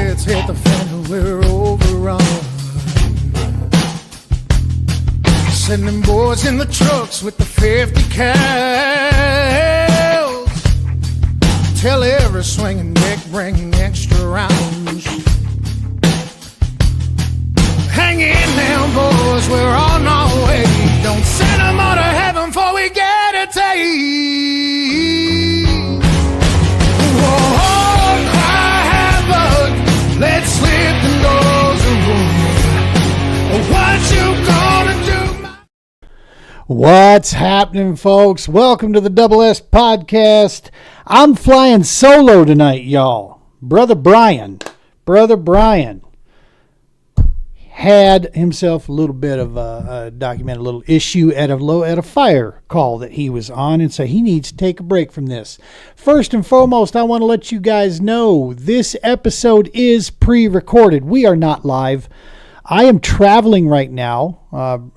bullets hit the fan, we're overrun. Sending boys in the trucks with the 50 cals. Tell every swinging dick bring extra rounds. Hang in now, boys, we're on our way. Don't send them all to heaven before we get a taste. Whoa, cry havoc, let's slip the doors of room. What you gonna do? What's happening, folks? Welcome to the Double S Podcast. I'm flying solo tonight, y'all. Brother Brian had himself a little bit of a documented little issue at a fire call that he was on, and so he needs to take a break from this. First and foremost, I want to let you guys know this episode is pre-recorded. We are not live. I am traveling right now,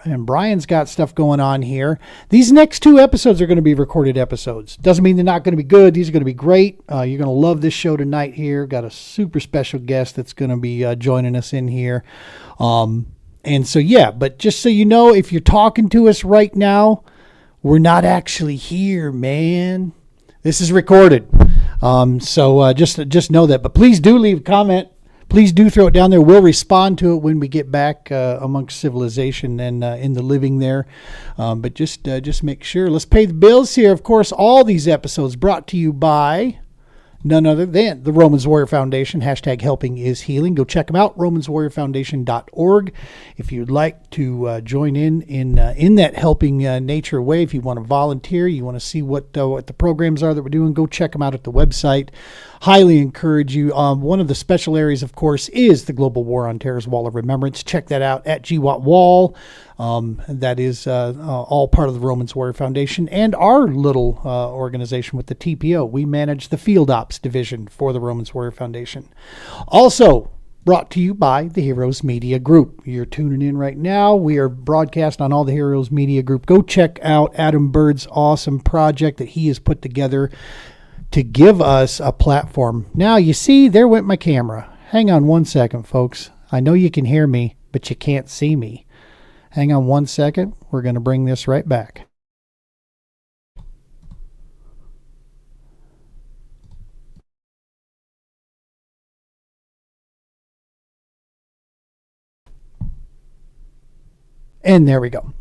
and Brian's got stuff going on here. These next two episodes are going to be recorded episodes. Doesn't mean they're not going to be good. These are going to be great. You're going to love this show tonight here. Got a super special guest that's going to be joining us in here. And so, yeah, but just so you know, if you're talking to us right now, we're not actually here, man. This is recorded. So just know that. But please do leave a comment. Please do throw it down there. We'll respond to it when we get back amongst civilization and in the living there. But just make sure. Let's pay the bills here. Of course, all these episodes brought to you by none other than the Romans Warrior Foundation. Hashtag helping is healing. Go check them out, romanswarriorfoundation.org. If you'd like to join in that helping nature way, if you want to volunteer, you want to see what the programs are that we're doing, go check them out at the website. Highly encourage you. One of the special areas, of course, is the Global War on Terror's Wall of Remembrance. Check that out at GWAT Wall. That is all part of the Romans Warrior Foundation and our little organization with the TPO. We manage the Field Ops Division for the Romans Warrior Foundation. Also brought to you by the Heroes Media Group. You're tuning in right now. We are broadcast on all the Heroes Media Group. Go check out Adam Bird's awesome project that he has put together to give us a platform. Now, you see, there went my camera. Hang on one second, folks. I know you can hear me, but you can't see me. Hang on one second. We're going to bring this right back. And there we go.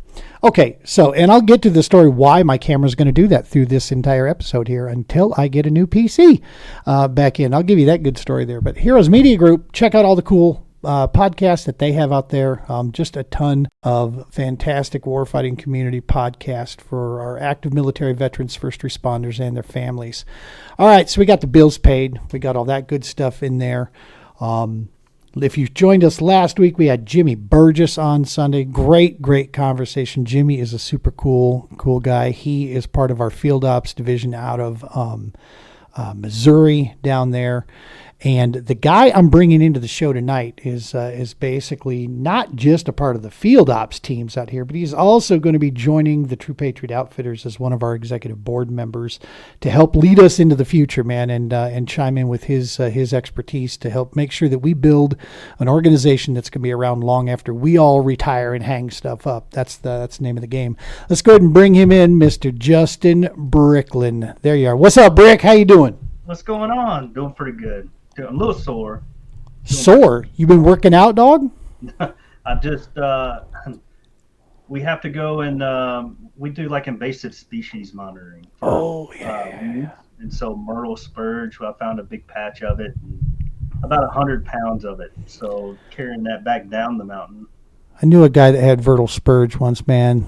Okay, so, and I'll get to the story why my camera's going to do that through this entire episode here until I get a new PC back in. I'll give you that good story there. But Heroes Media Group, check out all the cool podcasts that they have out there. Just a ton of fantastic warfighting community podcasts for our active military veterans, first responders, and their families. All right, so we got the bills paid. We got all that good stuff in there. If you joined us last week, we had Jimmy Burgess on Sunday. Great conversation. Jimmy is a super cool guy. He is part of our Field Ops Division out of Missouri down there. And the guy I'm bringing into the show tonight is basically not just a part of the field ops teams out here, but he's also going to be joining the True Patriot Outfitters as one of our executive board members to help lead us into the future, man, and chime in with his expertise to help make sure that we build an organization that's going to be around long after we all retire and hang stuff up. That's the name of the game. Let's go ahead and bring him in, Mr. Justin Bricklen. There you are. What's up, Brick? How you doing? What's going on? Doing pretty good. I'm a little sore. Sore? You been working out, dog? I just, we have to go and we do like invasive species monitoring. Yeah. And so myrtle spurge, I found a big patch of it, and about 100 pounds of it. So carrying that back down the mountain. I knew a guy that had vertical spurge once, man.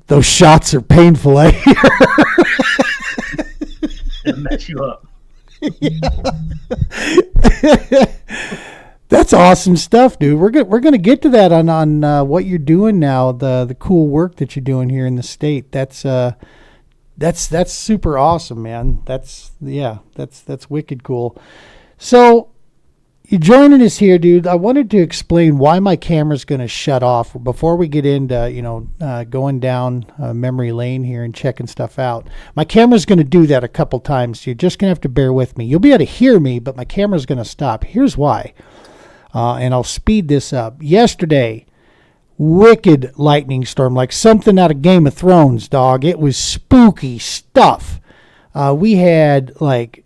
Those shots are painful, I hear. It mess you up. That's awesome stuff, dude. We're gonna get to that on what you're doing now, the cool work that you're doing here in the state. That's super awesome, man. That's wicked cool. So you're joining us here, dude. I wanted to explain why my camera's going to shut off before we get into, going down memory lane here and checking stuff out. My camera's going to do that a couple times. So you're just going to have to bear with me. You'll be able to hear me, but my camera's going to stop. Here's why. and I'll speed this up. Yesterday, wicked lightning storm, like something out of Game of Thrones, dog. It was spooky stuff. We had like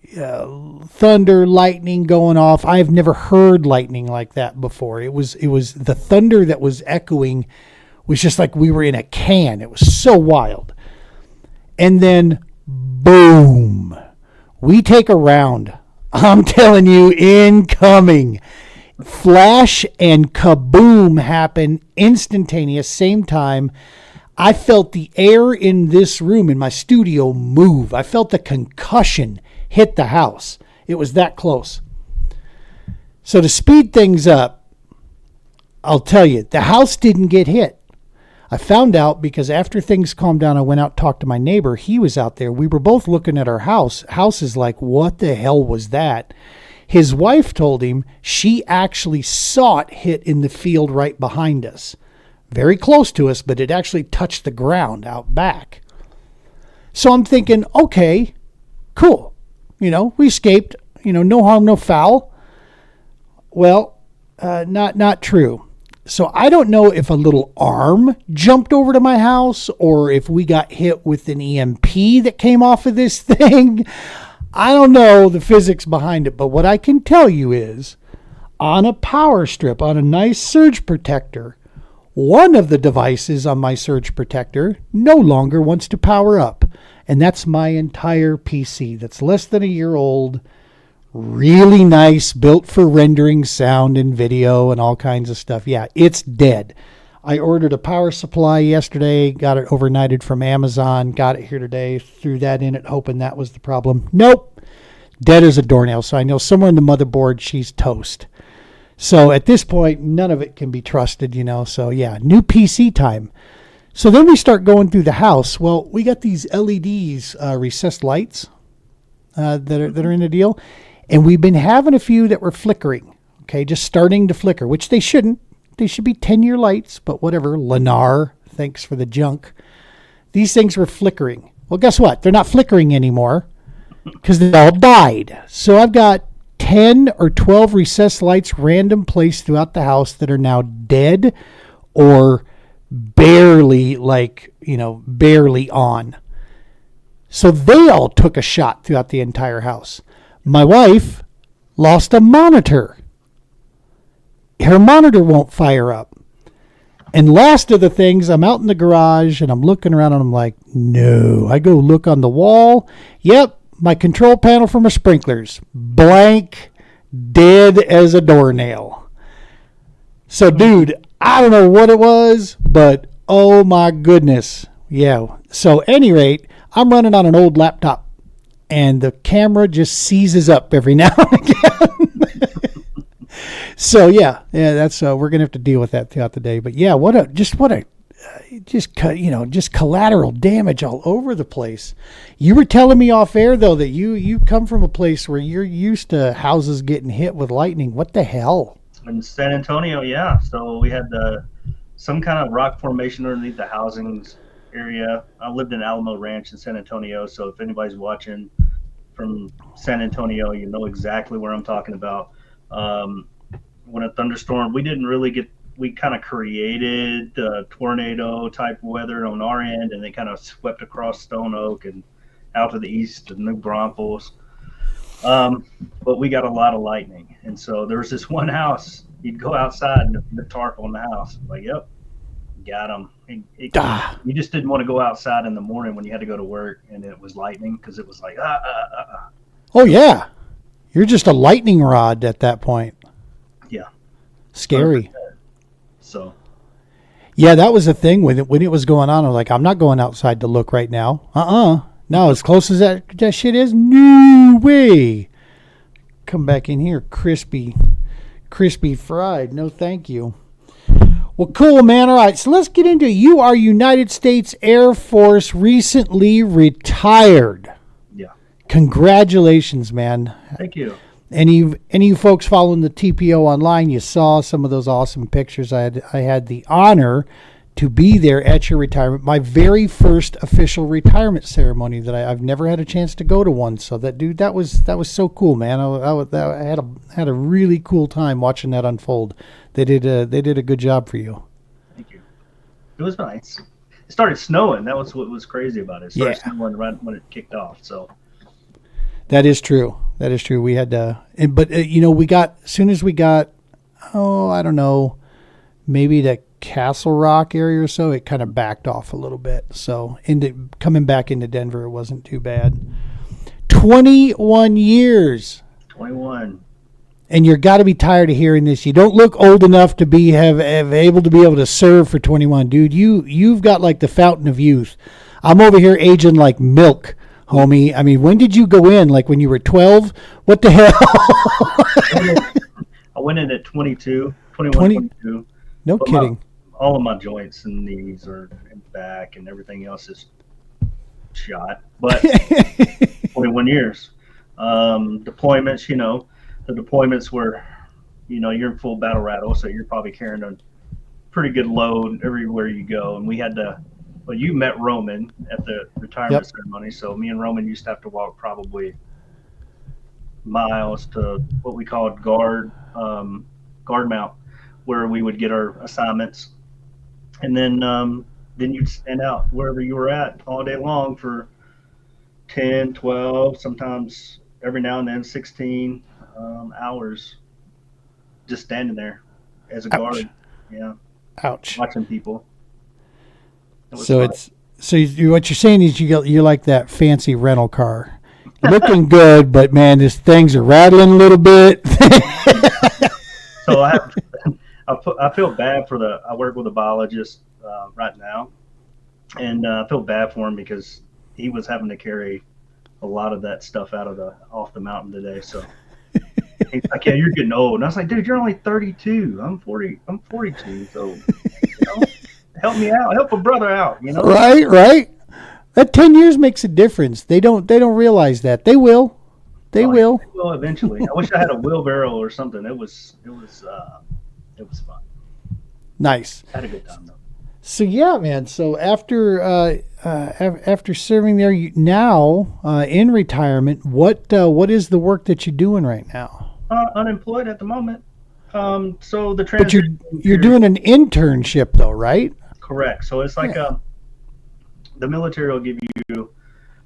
thunder, lightning going off. I've never heard lightning like that before. It was the thunder that was echoing was just like we were in a can. It was so wild. And then boom, we take a round. I'm telling you, incoming. Flash and kaboom happen instantaneous, same time. I felt the air in this room, in my studio, move. I felt the concussion hit the house. It was that close. So to speed things up, I'll tell you, the house didn't get hit. I found out because after things calmed down, I went out and talked to my neighbor. He was out there. We were both looking at our house. House is like, what the hell was that? His wife told him she actually saw it hit in the field right behind us. Very close to us, but it actually touched the ground out back. So I'm thinking, okay, cool. We escaped, no harm, no foul. Well, not true. So I don't know if a little arm jumped over to my house or if we got hit with an EMP that came off of this thing. I don't know the physics behind it, but what I can tell you is on a power strip, on a nice surge protector, one of the devices on my surge protector no longer wants to power up. And that's my entire PC that's less than a year old. Really nice, built for rendering sound and video and all kinds of stuff. Yeah, it's dead. I ordered a power supply yesterday, got it overnighted from Amazon, got it here today, threw that in it, hoping that was the problem. Nope. Dead as a doornail. So I know somewhere in the motherboard, she's toast. So at this point, none of it can be trusted, So yeah, new PC time. So then we start going through the house. Well, we got these LEDs, recessed lights that are in the deal. And we've been having a few that were flickering. Okay, just starting to flicker, which they shouldn't. They should be 10-year lights, but whatever. Lennar, thanks for the junk. These things were flickering. Well, guess what? They're not flickering anymore because they all died. So I've got 10 or 12 recessed lights random placed throughout the house that are now dead or barely barely on. So they all took a shot throughout the entire house. My wife lost a monitor. Her monitor won't fire up. And last of the things, I'm out in the garage and I'm looking around and I'm like, no. I go look on the wall. Yep, my control panel for my sprinklers. Blank, dead as a doornail. So, dude, I don't know what it was, but oh my goodness. Yeah. So, at any rate, I'm running on an old laptop and the camera just seizes up every now and again. So yeah, that's we're gonna have to deal with that throughout the day. But yeah, just collateral damage all over the place. You were telling me off air though that you come from a place where you're used to houses getting hit with lightning. What the hell? In San Antonio, yeah. So we had some kind of rock formation underneath the housing area. I lived in Alamo Ranch in San Antonio, so if anybody's watching from San Antonio, you know exactly where I'm talking about. When a thunderstorm, we kind of created tornado type weather on our end, and they kind of swept across Stone Oak and out to the east to New Braunfels. But we got a lot of lightning. And so there was this one house, you'd go outside and the tarp on the house. Like, yep, got him. You just didn't want to go outside in the morning when you had to go to work and it was lightning because it was like, Oh, yeah. You're just a lightning rod at that point. Yeah. Scary. 100%. So. Yeah, that was the thing when it was going on. I was like, I'm not going outside to look right now. No, as close as that shit is, no way. Come back in here, crispy fried. No, thank you. Well, cool, man. All right, so let's get into it. You are United States Air Force, recently retired. Yeah. Congratulations, man. Thank you. Any of you folks following the TPO online, you saw some of those awesome pictures. I had the honor to be there at your retirement. My very first official retirement ceremony that I've never had a chance to go to one. So that was so cool, man. I had a really cool time watching that unfold. They did a good job for you. Thank you. It was nice. It started snowing. That was what was crazy about it. It started snowing right when it kicked off. So that is true. We had but we got, as soon as we got, I don't know, maybe the Castle Rock area or so, it kind of backed off a little bit. So coming back into Denver, it wasn't too bad. 21 years. 21. And you're got to be tired of hearing this. You don't look old enough to have able to be able to serve for 21, dude. You've got like the fountain of youth. I'm over here aging like milk, homie. I mean, when did you go in? Like when you were 12? What the hell? I went in at 22, 22. No kidding. All of my joints and knees and back and everything else is shot. But 21 years. Deployments, the deployments were, you're in full battle rattle, so you're probably carrying a pretty good load everywhere you go. And we had you met Roman at the retirement ceremony, so me and Roman used to have to walk probably miles to what we called guard mount, where we would get our assignments. And then you'd stand out wherever you were at all day long for 10, 12, sometimes every now and then 16 hours just standing there as a guard. Yeah. Ouch. Watching people. So what you're saying is you're like that fancy rental car. Looking good, but man, these things are rattling a little bit. So I feel bad I work with a biologist right now, and I feel bad for him because he was having to carry a lot of that stuff off the mountain today. So he's like, "Yeah, you're getting old." And I was like, "Dude, you're only 32. I'm 42. So help me out. Help a brother out. Right. That 10 years makes a difference. They don't realize that. They will. They will. They will eventually. I wish I had a wheelbarrow or something. It was fun. Nice. Had a good time though. So yeah, man. So after serving there, now in retirement, what is the work that you're doing right now? Unemployed at the moment. So the transition. But you're doing an internship though, right? Correct. So it's like the military will give you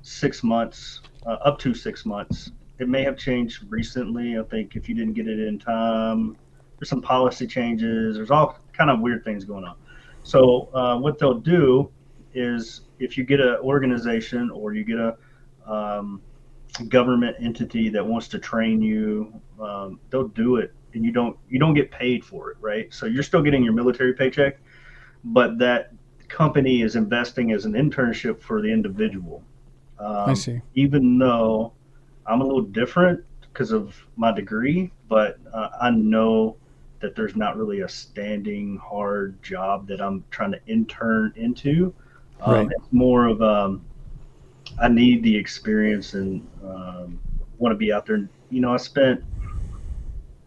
6 months, up to 6 months. It may have changed recently. I think if you didn't get it in time, there's some policy changes. There's all kind of weird things going on. So what they'll do is if you get an organization or you get a government entity that wants to train you, they'll do it, and you don't get paid for it, right? So you're still getting your military paycheck, but that company is investing as an internship for the individual. I see. Even though I'm a little different because of my degree, but I know that there's not really a standing hard job that I'm trying to intern into. Right. It's more of I need the experience and want to be out there. I spent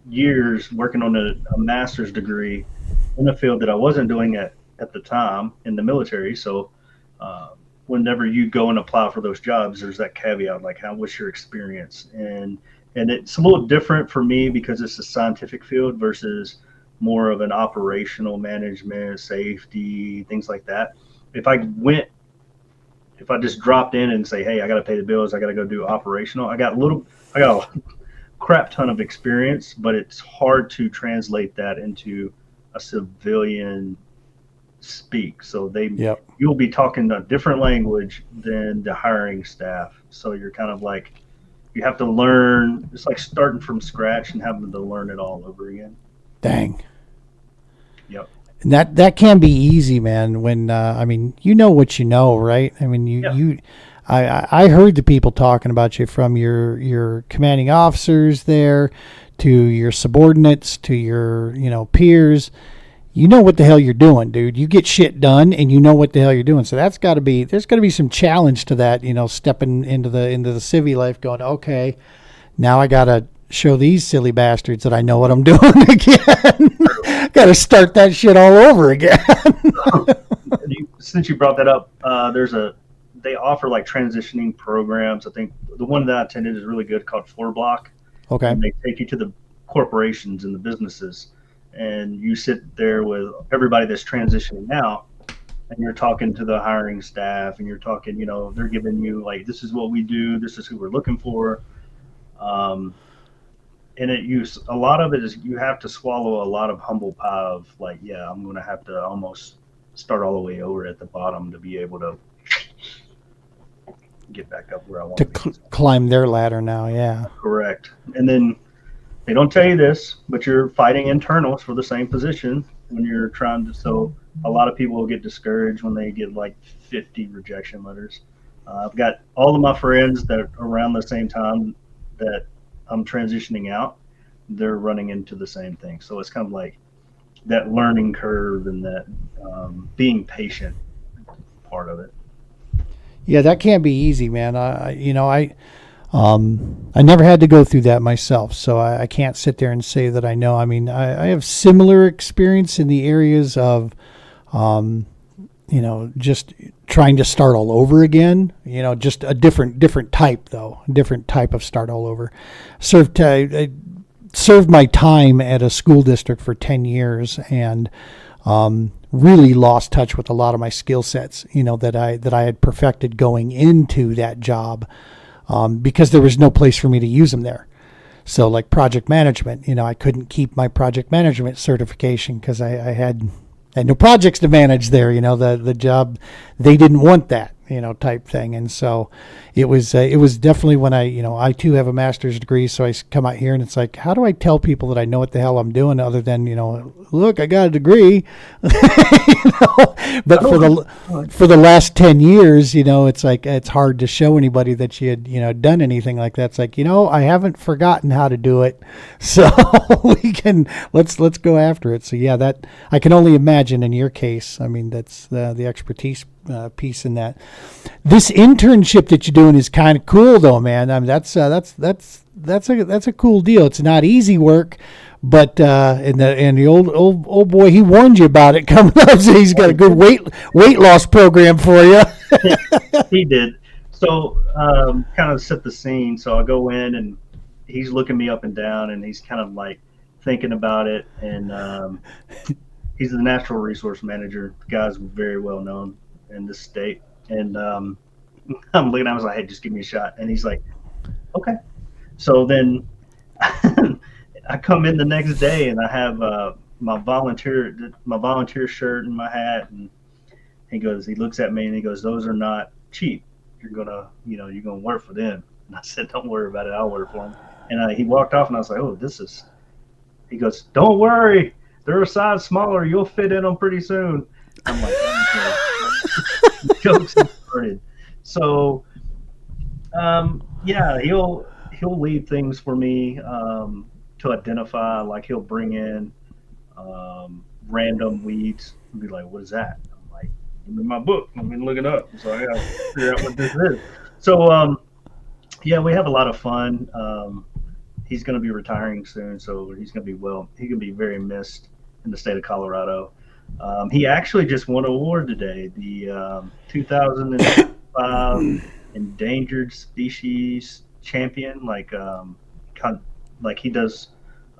years working on a master's degree in a field that I wasn't doing at the time in the military. So whenever you go and apply for those jobs, there's that caveat, like, what's your experience? And it's a little different for me because it's a scientific field versus more of an operational management, safety, things like that. If I just dropped in and say, hey, I got to pay the bills, I got to go do operational, I got a crap ton of experience, but it's hard to translate that into a civilian speak. So you'll be talking a different language than the hiring staff. So you're kind of like, you have to learn. It's like starting from scratch and having to learn it all over again. Dang. Yep. And that can be easy, man. When you know what you know, right? I mean, I heard the people talking about you, from your commanding officers there to your subordinates to your peers. You know what the hell you're doing, dude. You get shit done, and you know what the hell you're doing. So there's got to be some challenge to that. Stepping into the civvy life, going, okay, now I gotta show these silly bastards that I know what I'm doing again. Got to start that shit all over again. since you brought that up, they offer like transitioning programs. I think the one that I attended is really good, called Floor Block. Okay. And they take you to the corporations and the businesses, and you sit there with everybody that's transitioning out, and you're talking to the hiring staff, and you're talking, they're giving you like, this is what we do, this is who we're looking for. And a lot of it is you have to swallow a lot of humble pie of like, yeah, I'm going to have to almost start all the way over at the bottom to be able to get back up where I want to climb their ladder now. Yeah. Correct. And then they don't tell you this, but you're fighting internals for the same position when you're trying to. So a lot of people will get discouraged when they get like 50 rejection letters. I've got all of my friends that are around the same time that I'm transitioning out, they're running into the same thing. So it's kind of like that learning curve and that being patient part of it. Yeah, that can't be easy, man. I never had to go through that myself, so I can't sit there and say that I know. I mean, I have similar experience in the areas of, just trying to start all over again. Just a different type though, different type of start all over. I served my time at a school district for 10 years and really lost touch with a lot of my skill sets, that I had perfected going into that job, because there was no place for me to use them there. So like project management, I couldn't keep my project management certification because I had no projects to manage there. The job, they didn't want that, type thing. And so it was definitely when I too have a master's degree. So I come out here and it's like, how do I tell people that I know what the hell I'm doing other than, look, I got a degree, but for the last 10 years, it's like, it's hard to show anybody that you had, done anything like that. It's like, I haven't forgotten how to do it. So let's go after it. So yeah, that I can only imagine in your case. I mean, that's the expertise piece in that. This internship that you're doing is kind of cool though, man. I mean, that's a cool deal. It's not easy work, but and the old boy, he warned you about it coming up. So he's got a good weight loss program for you. He did. So kind of set the scene. So I go in and he's looking me up and down, and he's kind of like thinking about it. And he's the natural resource manager. The guy's very well known in this state. And I'm looking at him, I was like, hey, just give me a shot. And he's like, okay. So then I come in the next day and I have my volunteer shirt and my hat, and he looks at me and he goes, those are not cheap. You're gonna work for them. And I said, don't worry about it, I'll work for them. And he walked off, and I was like, oh, he goes, don't worry, they're a size smaller, you'll fit in them pretty soon. I'm like, okay. Jokes started. So yeah, he'll lead things for me to identify. Like he'll bring in random weeds and be like, what is that? I'm like, I'm in my book, I'm gonna look it up, so I gotta figure out what this is. So yeah, we have a lot of fun. He's gonna be retiring soon, so he can be very missed in the state of Colorado. He actually just won an award today, the 2005 Endangered Species Champion. Like he does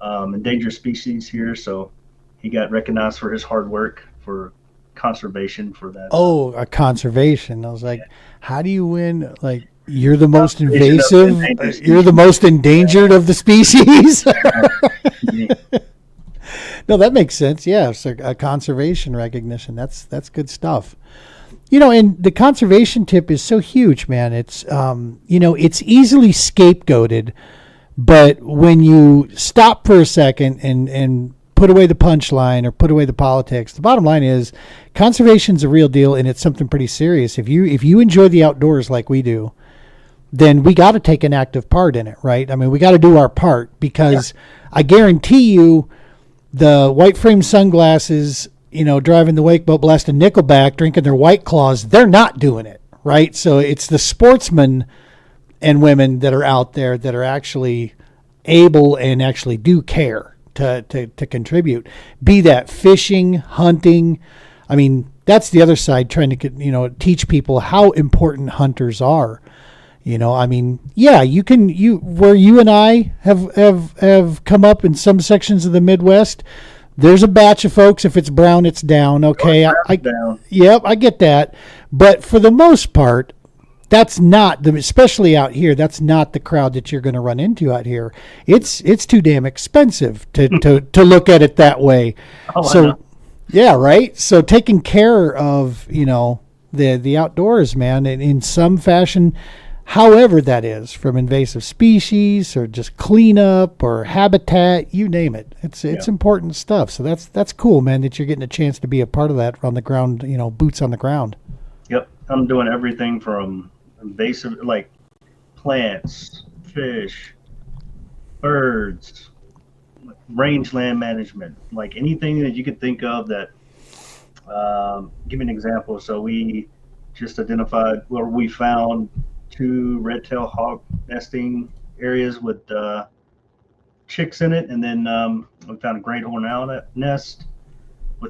endangered species here, so he got recognized for his hard work for conservation for that. Oh, a conservation! I was like, how do you win? Like, you're the most invasive. You're the most endangered of the species. No, that makes sense. Yeah, so a conservation recognition. That's good stuff. And the conservation tip is so huge, man. It's it's easily scapegoated, but when you stop for a second and put away the punchline or put away the politics, the bottom line is conservation's a real deal, and it's something pretty serious. If you enjoy the outdoors like we do, then we got to take an active part in it, right? I mean, we got to do our part, because I guarantee you, the white frame sunglasses, driving the wake boat, blasting Nickelback, drinking their White Claws, they're not doing it, right? So it's the sportsmen and women that are out there that are actually able and actually do care to contribute. Be that fishing, hunting. I mean, that's the other side, trying to teach people how important hunters are. I mean, yeah, where you and I have come up in some sections of the Midwest. There's a batch of folks. If it's brown, it's down. Okay, Down. Yep, I get that. But for the most part, that's not especially out here. That's not the crowd that you're going to run into out here. It's too damn expensive to look at it that way. Oh, So, yeah, right. So taking care of the outdoors, man, in some fashion. However that is, from invasive species or just cleanup or habitat, you name it. It's important stuff. So that's cool, man, that you're getting a chance to be a part of that on the ground, boots on the ground. Yep, I'm doing everything from invasive, like plants, fish, birds, rangeland management, like anything that you could think of that. Give me an example. So we just identified where we found 2 red-tailed hawk nesting areas with chicks in it, and then we found a great horned owl nest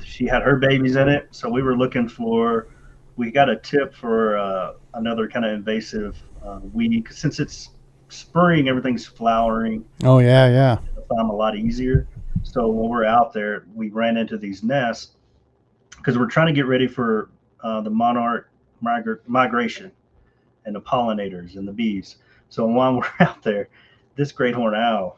she had her babies in it. So we were looking for, we got a tip for another kind of invasive weed. Since it's spring, everything's flowering. Oh yeah. I found them a lot easier. So when we're out there, we ran into these nests because we're trying to get ready for the monarch migration and the pollinators and the bees. So while we're out there, this great horned owl,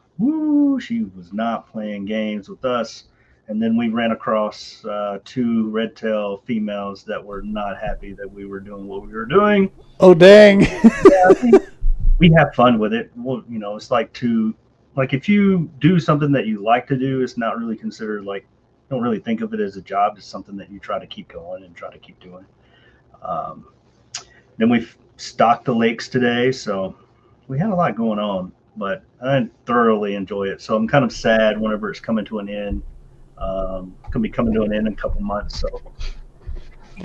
she was not playing games with us. And then we ran across 2 red-tailed females that were not happy that we were doing what we were doing. Oh dang! Yeah, we have fun with it. Well, it's like if you do something that you like to do, it's not really considered like, don't really think of it as a job. It's something that you try to keep going and try to keep doing. Then we've stocked the lakes today, so we had a lot going on, but I thoroughly enjoy it. So I'm kind of sad whenever it's coming to an end. Could be coming to an end in a couple months. So,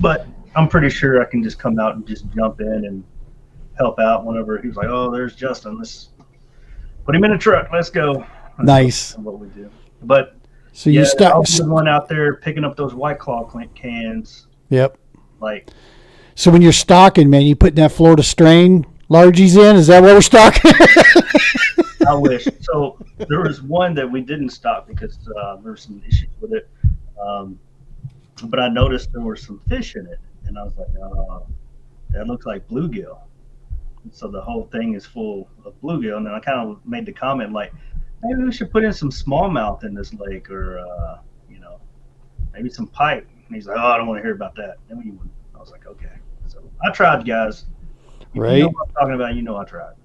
but I'm pretty sure I can just come out and just jump in and help out whenever he's like, "Oh, there's Justin. Let's put him in a truck. Let's go." Nice. What we do. But so you I'll be the one out there picking up those White Claw cans. Yep. Like. So when you're stocking, man, you putting that Florida strain largies in? Is that what we're stocking? I wish. So there was one that we didn't stock because there were some issues with it. But I noticed there were some fish in it, and I was like, "Oh, that looks like bluegill." And so the whole thing is full of bluegill, and then I kind of made the comment like, maybe we should put in some smallmouth in this lake, or maybe some pike. And he's like, "Oh, I don't want to hear about that." And I was like, "Okay." So I tried, guys. If right. You know what I'm talking about. I tried.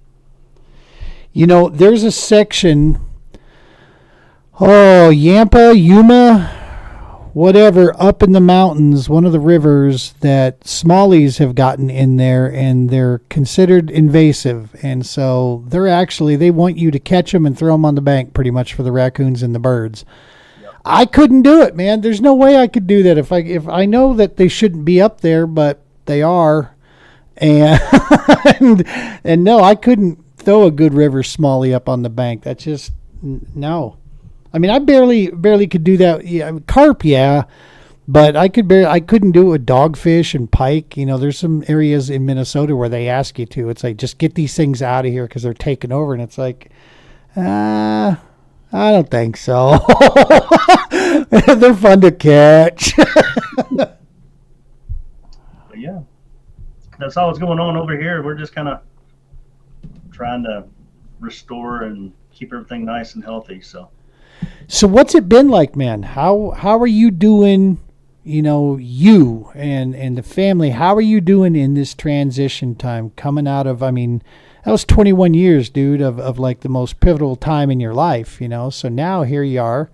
There's a section. Oh, Yuma, whatever, up in the mountains, one of the rivers that smallies have gotten in there, and they're considered invasive. And so they want you to catch them and throw them on the bank pretty much for the raccoons and the birds. Yep. I couldn't do it, man. There's no way I could do that if I know that they shouldn't be up there, but they are. And and no, I couldn't throw a good river smallie up on the bank. That's just no. I mean, I barely could do that. Yeah, carp, yeah, but I couldn't do it with dogfish and pike. There's some areas in Minnesota where they ask you to. It's like, just get these things out of here because they're taking over, and it's like, I don't think so. They're fun to catch. But yeah, that's all that's going on over here. We're just kind of trying to restore and keep everything nice and healthy. So what's it been like, man? How are you doing? You and the family. How are you doing in this transition time coming out of? I mean, that was 21 years, dude, of like the most pivotal time in your life. So now here you are.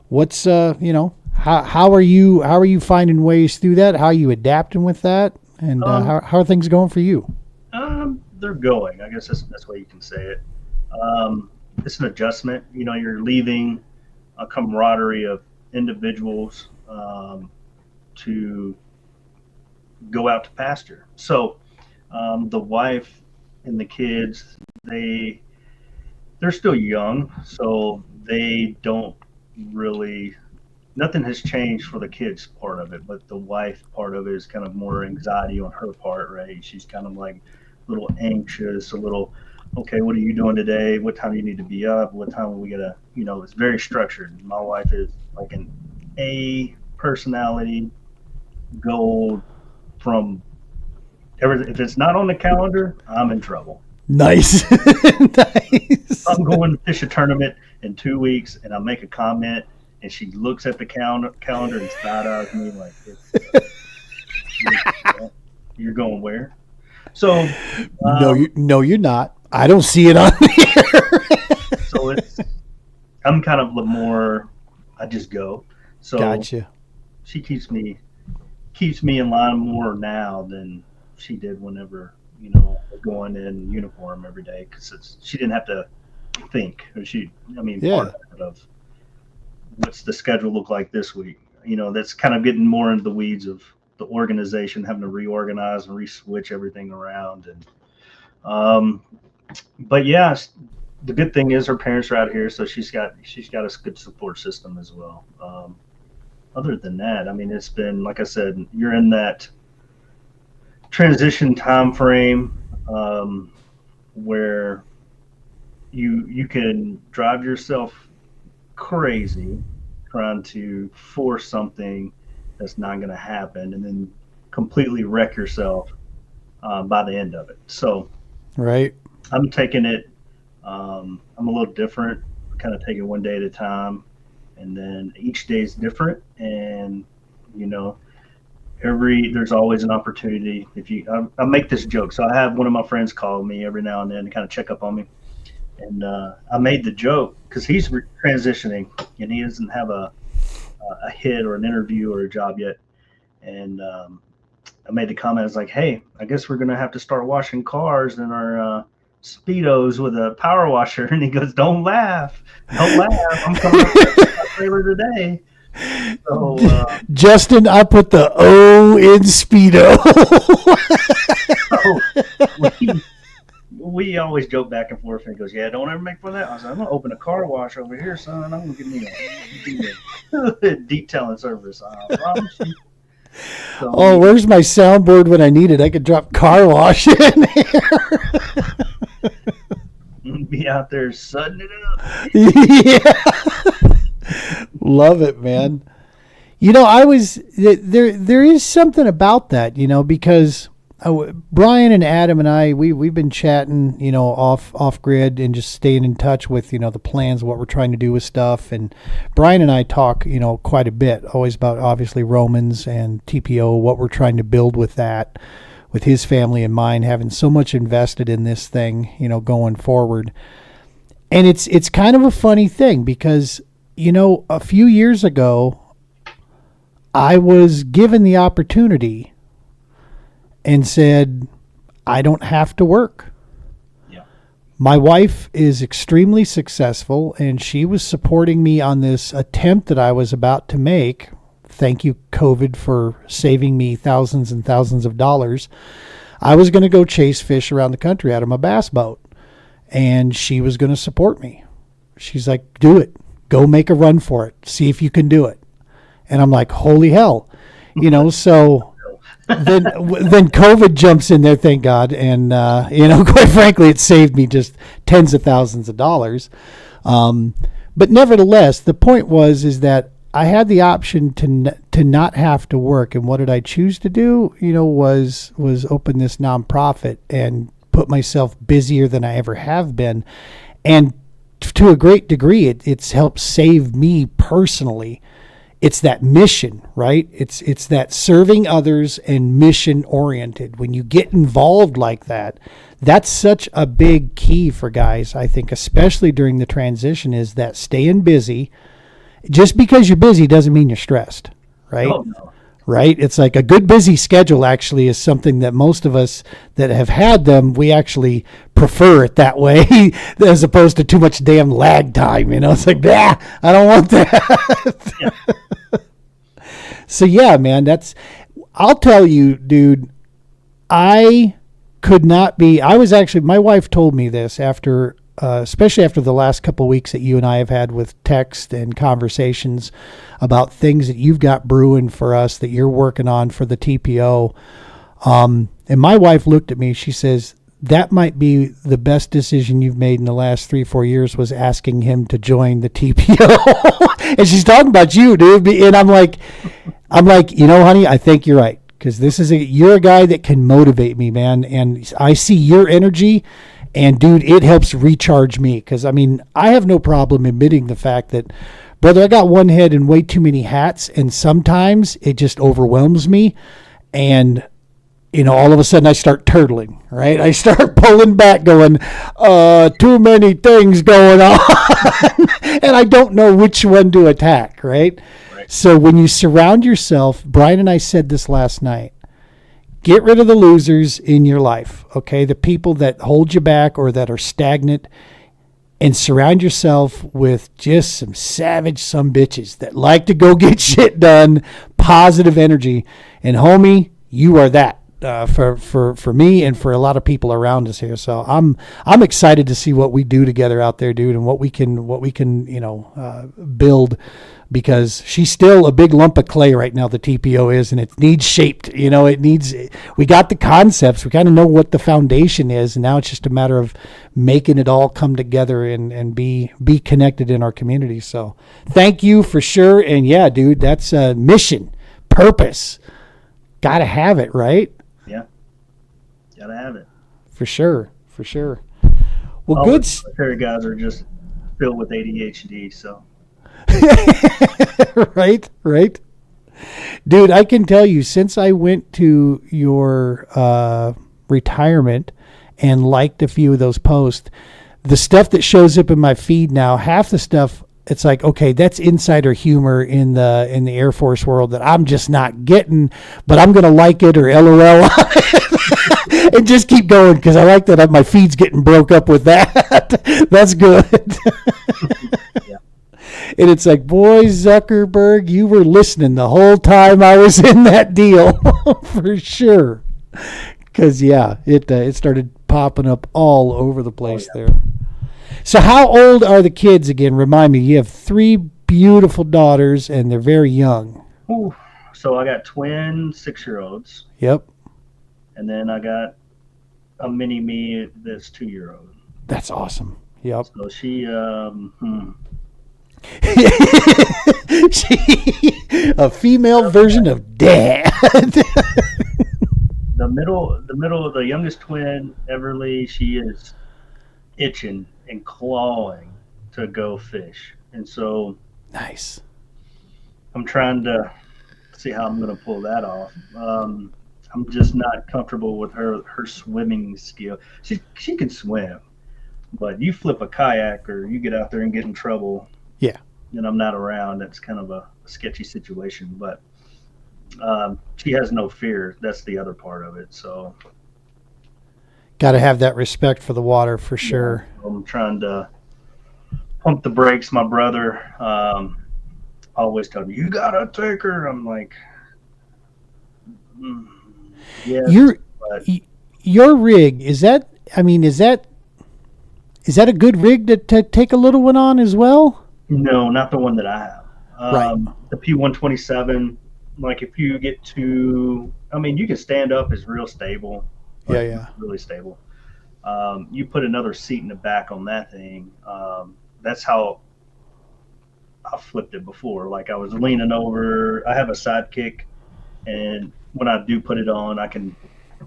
What's how are you finding ways through that? How are you adapting with that? And how are things going for you? They're going. I guess that's the best way you can say it. It's an adjustment. You're leaving a camaraderie of individuals to go out to pasture. So the wife and the kids, they're still young, so they don't really nothing has changed for the kids part of it, but the wife part of it is kind of more anxiety on her part, right? She's kind of like a little anxious, a little, okay, what are you doing today? What time do you need to be up? What time are we gonna, it's very structured. My wife is like an A personality, gold from everything. If it's not on the calendar, I'm in trouble. Nice. Nice. I'm going to fish a tournament in 2 weeks, and I make a comment, and she looks at the calendar and side-eyes me like, "You're going where?" So, no, you're not. I don't see it on here. So I'm kind of more. I just go. So Gotcha. She keeps me in line more now than she did whenever going in uniform every day, because she didn't have to think. Part of what's the schedule look like this week. That's kind of getting more into the weeds of the organization, having to reorganize and re-switch everything around. And but yeah, the good thing is her parents are out here, so she's got a good support system as well. Other than that, it's been, like I said, you're in that transition time frame where you can drive yourself crazy trying to force something that's not going to happen, and then completely wreck yourself by the end of it. So right, I'm taking it. I'm a little different, kind of taking one day at a time, and then each day is different. And there's always an opportunity. I make this joke. So I have one of my friends call me every now and then to kind of check up on me. And I made the joke because he's transitioning and he doesn't have a hit or an interview or a job yet. And I made the comment. I was like, "Hey, I guess we're going to have to start washing cars in our Speedos with a power washer." And he goes, "Don't laugh. Don't laugh. I'm coming up with my trailer today." So, Justin, I put the O in Speedo. so we always joke back and forth, and he goes, "Yeah, don't ever make fun of that." I was like, "I'm gonna open a car wash over here, son. I'm gonna give me a detailing service. I promise you." So, oh, where's my soundboard when I need it? I could drop car wash in here. Be out there sudding it up. Yeah. Love it, man. There is something about that, because Brian and Adam and I, we've been chatting, off grid and just staying in touch with, the plans, what we're trying to do with stuff. And Brian and I talk, quite a bit, always about obviously Romans and TPO, what we're trying to build with that, with his family and mine, having so much invested in this thing, going forward. And it's kind of a funny thing because, a few years ago, I was given the opportunity and said, I don't have to work. Yeah. My wife is extremely successful, and she was supporting me on this attempt that I was about to make. Thank you, COVID, for saving me thousands and thousands of dollars. I was going to go chase fish around the country out of my bass boat, and she was going to support me. She's like, "Do it. Go make a run for it. See if you can do it." And I'm like, holy hell, so then COVID jumps in there, thank God. And, quite frankly, it saved me just tens of thousands of dollars. But nevertheless, the point is that I had the option to not have to work. And what did I choose to do? Was open this nonprofit and put myself busier than I ever have been. And to a great degree, it's helped save me personally. It's that mission, right? It's that serving others and mission oriented. When you get involved like that, that's such a big key for guys, I think, especially during the transition, is that staying busy. Just because you're busy doesn't mean you're stressed, right? Oh, no. Right? It's like a good busy schedule actually is something that most of us that have had them, we actually prefer it that way as opposed to too much damn lag time. It's like, I don't want that. Yeah. So yeah, man, I'll tell you, dude, I could not be, my wife told me this after especially after the last couple of weeks that you and I have had with text and conversations about things that you've got brewing for us that you're working on for the TPO. And my wife looked at me. She says, that might be the best decision you've made in the last 3-4 years, was asking him to join the TPO. And she's talking about you, dude. And I'm like, honey, I think you're right. Because you're a guy that can motivate me, man. And I see your energy, and dude, it helps recharge me. Because I have no problem admitting the fact that, brother, I got one head and way too many hats, and sometimes it just overwhelms me. And all of a sudden I start turtling, right? I start pulling back going, too many things going on. And I don't know which one to attack, right? So when you surround yourself, Brian and I said this last night, get rid of the losers in your life, okay? The people that hold you back or that are stagnant, and surround yourself with just some savage sumbitches that like to go get shit done, positive energy. And homie, you are that. For me and for a lot of people around us here. So I'm excited to see what we do together out there, dude, and what we can build, because she's still a big lump of clay right now, the TPO is, and it needs shaped. We got the concepts, we kind of know what the foundation is, and now it's just a matter of making it all come together and be connected in our community. So thank you for sure. And yeah, dude, that's a mission, purpose. Gotta have it, right? Yeah, gotta have it. For sure. Well, all good. The military guys are just filled with ADHD, so. Right. Dude, I can tell you, since I went to your retirement and liked a few of those posts, the stuff that shows up in my feed now, half the stuff, it's like, okay, that's insider humor in the Air Force world that I'm just not getting, but I'm gonna like it or LOL on it and just keep going, because I like that my feed's getting broke up with that. That's good. Yeah. And it's like, boy, Zuckerberg, you were listening the whole time I was in that deal. For sure. Because it started popping up all over the place there. So how old are the kids again? Remind me. You have 3 beautiful daughters, and they're very young. Ooh. So I got twin 6-year-olds. Yep. And then I got a mini me that's 2-year-old. That's awesome. Yep. So she, a female version of dad. the youngest twin, Everly, she is itching and clawing to go fish, and so nice. I'm trying to see how I'm going to pull that off. I'm just not comfortable with her swimming skill. She can swim, but you flip a kayak or you get out there and get in trouble. Yeah. And I'm not around. That's kind of a sketchy situation, but she has no fear. That's the other part of it. So got to have that respect for the water, for sure. I'm trying to pump the brakes. My brother always told me, you got to take her. I'm like, yeah. Your rig, is that a good rig to take a little one on as well? No, not the one that I have. Right. The P127, like if you get to, you can stand up, is real stable. Yeah. Really stable. You put another seat in the back on that thing. That's how I flipped it before. Like I was leaning over. I have a sidekick, and when I do put it on, I can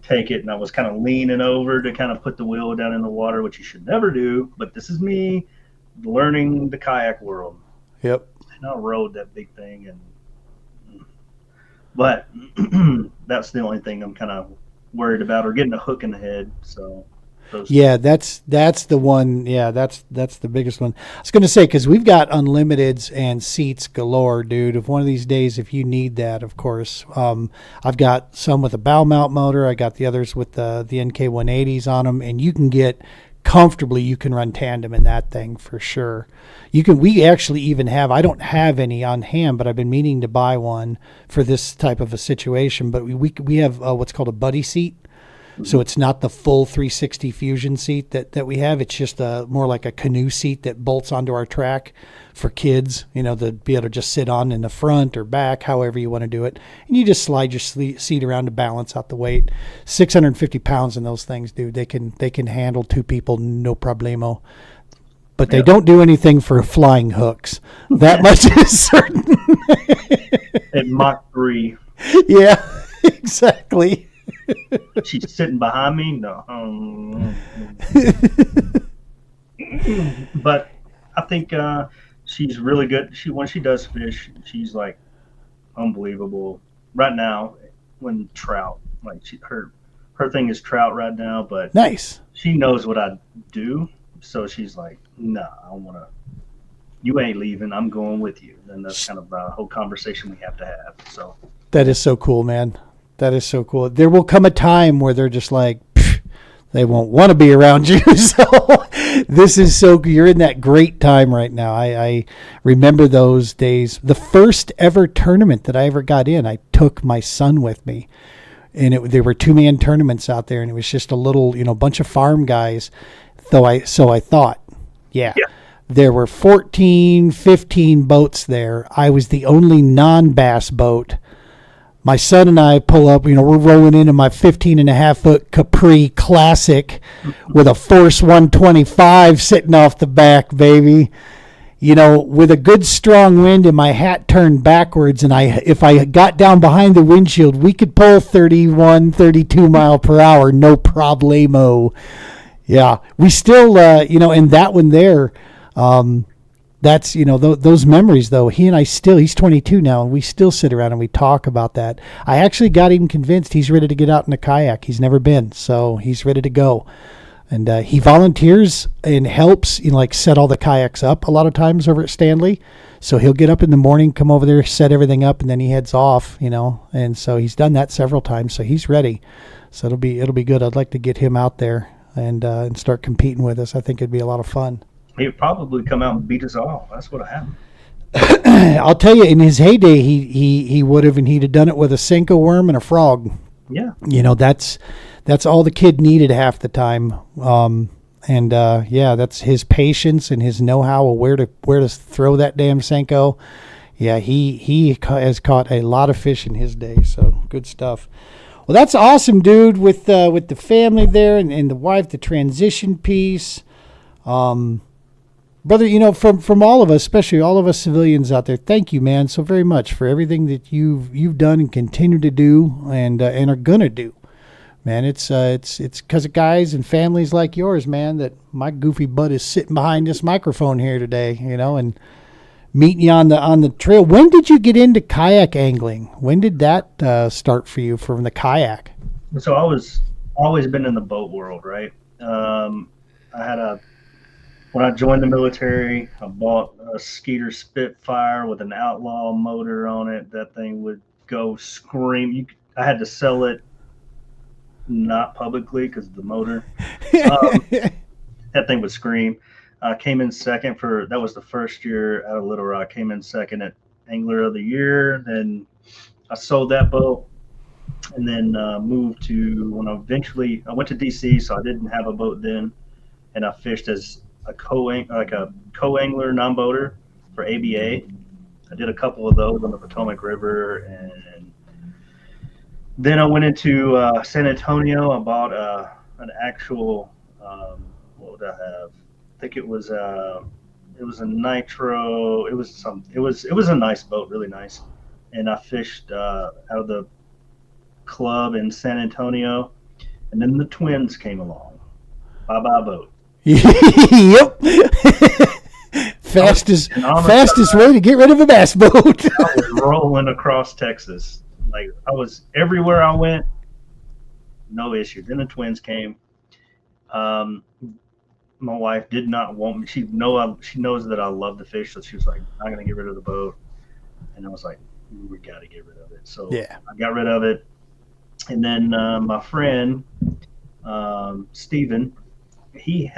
take it. And I was kind of leaning over to kind of put the wheel down in the water, which you should never do. But this is me learning the kayak world. Yep. And I rode that big thing, but that's the only thing I'm kind of worried about, or getting a hook in the head. So that's the one. Yeah, that's the biggest one. I was going to say, because we've got unlimiteds and seats galore, dude. If one of these days, if you need that, of course, I've got some with a bow mount motor. I got the others with the NK180s on them, and you can get comfortably. You can run tandem in that thing for sure. We actually even have, I don't have any on hand, but I've been meaning to buy one for this type of a situation. But we have what's called a buddy seat. So it's not the full 360 Fusion seat that we have. It's just more like a canoe seat that bolts onto our track for kids, to be able to just sit on in the front or back, however you want to do it. And you just slide your seat around to balance out the weight. 650 pounds in those things, dude. They can handle 2 people, no problemo. But they don't do anything for flying hooks. That much is certain. At Mach 3. Yeah, exactly. She's sitting behind me. No. But I think she's really good. When she does fish, she's like unbelievable. Right now, when trout, like her thing is trout right now. But nice. She knows what I do, so she's like, "Nah, I want to. You ain't leaving. I'm going with you." And that's kind of the whole conversation we have to have. So that is so cool, man. That is so cool. There will come a time where they're just like, they won't want to be around you. So this is so, you're in that great time right now. I remember those days. The first ever tournament that I ever got in, I took my son with me. And there were 2-man tournaments out there, and it was just a little, bunch of farm guys. So I thought, yeah. There were 14, 15 boats there. I was the only non-bass boat. My son and I pull up, we're rolling into my 15.5-foot Capri Classic with a Force 125 sitting off the back, baby. With a good strong wind and my hat turned backwards, and if I got down behind the windshield, we could pull 31, 32 mile per hour, no problemo. Yeah, we still, and that one there, that's, those memories, though. He and I he's 22 now, and we still sit around and we talk about that. I actually got him convinced he's ready to get out in a kayak. He's never been, so he's ready to go. And he volunteers and helps, set all the kayaks up a lot of times over at Stanley. So he'll get up in the morning, come over there, set everything up, and then he heads off, And so he's done that several times, so he's ready. So it'll be good. I'd like to get him out there and start competing with us. I think it'd be a lot of fun. He'd probably come out and beat us all. That's what happened. I'll tell you, in his heyday, he would have, and he'd have done it with a Senko worm and a frog. Yeah. That's all the kid needed half the time. That's his patience and his know-how of where to throw that damn Senko. Yeah, he has caught a lot of fish in his day, so good stuff. Well, that's awesome, dude, with the family there and the wife, the transition piece. Brother, from all of us, especially all of us civilians out there, thank you, man, so very much for everything that you've done and continue to do and are gonna do. Man, it's because of guys and families like yours, man, that my goofy butt is sitting behind this microphone here today, and meeting you on the trail. When did you get into kayak angling? When did that start for you from the kayak? So I was always been in the boat world, right? When I joined the military, I bought a Skeeter Spitfire with an Outlaw motor on it. That thing would go scream. I had to sell it, not publicly because of the motor. That thing would scream. I came in second that was the first year out of Little Rock. Came in second at Angler of the Year. Then I sold that boat and then moved to, I went to DC, so I didn't have a boat then. And I fished as a co-angler non-boater for ABA. I did a couple of those on the Potomac River, and then I went into San Antonio. I bought an actual what would I have? I think it was a nitro. It was a nice boat, really nice. And I fished out of the club in San Antonio, and then the twins came along. Bye-bye boat. Yep. Fastest way to get rid of a bass boat. I was rolling across Texas. Like, I was everywhere I went, no issue. Then the twins came. My wife did not want me. She knows that I love to fish, so she was like, "I'm gonna get rid of the boat." And I was like, "We got to get rid of it." So yeah, I got rid of it. And then my friend Steven, he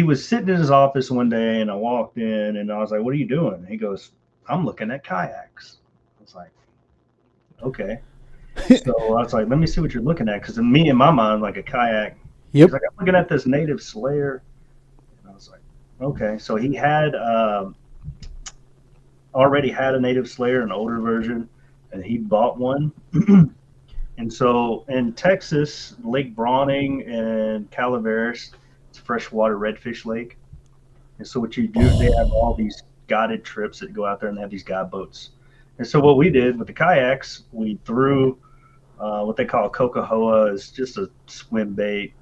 was sitting in his office one day, and I walked in, and I was like, "What are you doing?" And he goes, "I'm looking at kayaks." I was like, "Okay." So I was like, let me see what you're looking at. Because me, in my mind, like a kayak, Yep. he's like, I'm looking at this native Slayer. And I was like, okay. So he had already had a native Slayer, an older version, and he bought one. And so in Texas, Lake Browning and Calaveras, it's a freshwater redfish lake. And so what you do, they have all these guided trips that go out there and they have these guide boats. And so what we did with the kayaks, we threw what they call coca-hoa, is just a swim bait,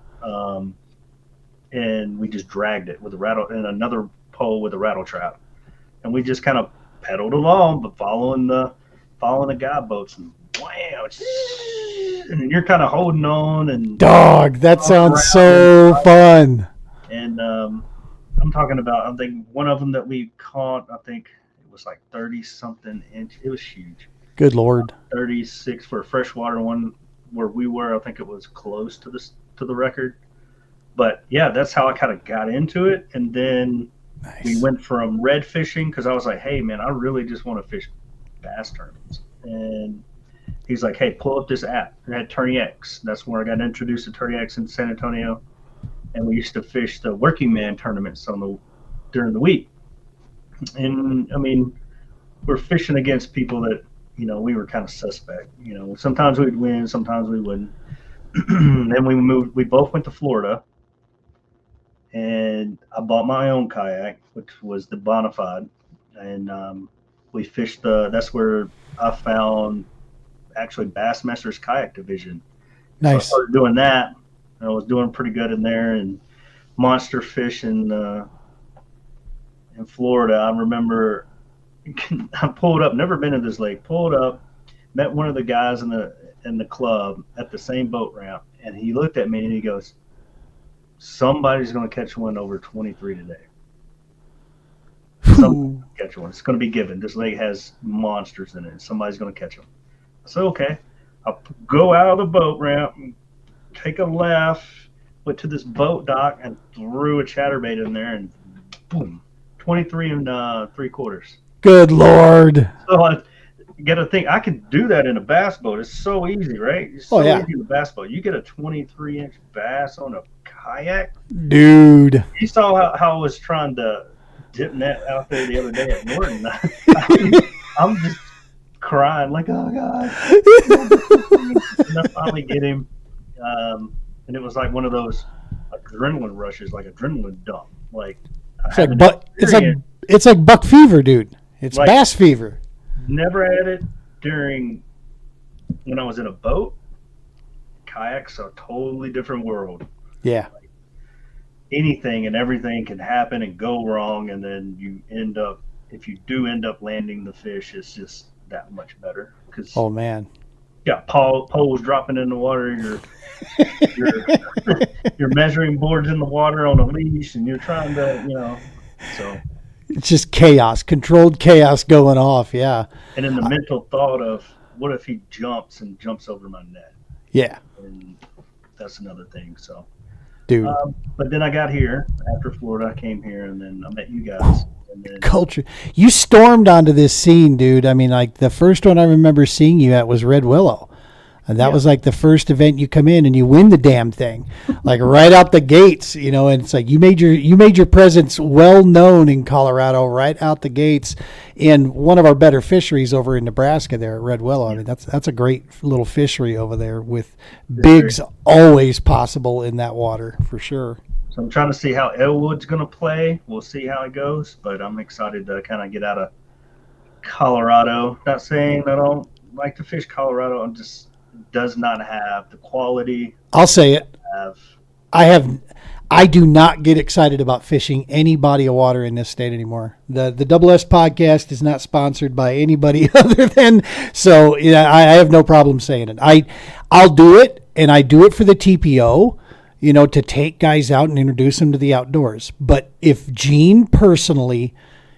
and we just dragged it with a rattle and another pole with a rattle trap, and we just kind of pedaled along, but following the guide boats, and wham, and you're kind of holding on and Dog, that sounds so fun. And I'm talking about, I think one of them that we caught, I think it was like 30 something inch. It was huge. Good Lord. 36 for a freshwater one. Where we were, I think it was close to the record. But yeah, that's how I kind of got into it. And then we went from red fishing, because I was like, hey man, I really just want to fish bass tournaments. And he's like, hey, pull up this app. It had Tourney X. That's where I got introduced to Tourney X in San Antonio. And we used to fish the working man tournaments during the week. And I mean, we're fishing against people that, we were kind of suspect. Sometimes we'd win, sometimes we wouldn't. Then we both went to Florida, and I bought my own kayak, which was the Bonafide. And we fished that's where I found actually Bassmaster's kayak division. Nice. So I started doing that. I was doing pretty good in there, and monster fish in Florida. I remember I pulled up, never been to this lake, pulled up, met one of the guys in the club at the same boat ramp, and he looked at me and he goes, somebody's going to catch one over 23 today. Somebody's catch one. It's going to be given. This lake has monsters in it. Somebody's going to catch them. I said, okay. I'll go out of the boat ramp, take a left, went to this boat dock and threw a chatterbait in there, and boom, 23 and 3/4. Good Lord. So I got to think, I could do that in a bass boat. It's so easy, right? It's so easy in a bass boat. You get a 23-inch bass on a kayak. Dude. You saw how I was trying to dip net out there the other day at Norton. I'm just crying like, oh God. And I finally get him. And it was like one of those adrenaline rushes, like adrenaline dump. Like, it's like buck fever, dude. It's like bass fever. Never had it when I was in a boat. Kayaks are a totally different world. Yeah. Like, anything and everything can happen and go wrong, and then if you do end up landing the fish, it's just that much better. Oh man. You got poles dropping in the water. Your measuring boards in the water on a leash, and you're trying to, so. It's just chaos, controlled chaos going off, yeah. And then the mental thought of, what if he jumps over my net? Yeah. And that's another thing, so. Dude. But then I got here, after Florida, I came here, and then I met you guys. And then, culture. You stormed onto this scene, dude. I mean, like, the first one I remember seeing you at was Red Willow. And that was like the first event you come in and you win the damn thing, like right out the gates, and it's like you made your presence well known in Colorado right out the gates in one of our better fisheries over in Nebraska there at Red Willow. I mean, that's a great little fishery over there with bigs always possible in that water for sure. So I'm trying to see how Elwood's going to play. We'll see how it goes, but I'm excited to kind of get out of Colorado. Not saying I don't like to fish Colorado. I'm just does not have the quality. I'll say it. I do not get excited about fishing any body of water in this state anymore. The Double S podcast is not sponsored by anybody other than, so yeah, I have no problem saying it. I'll do it, and I do it for the TPO, to take guys out and introduce them to the outdoors. But if Gene personally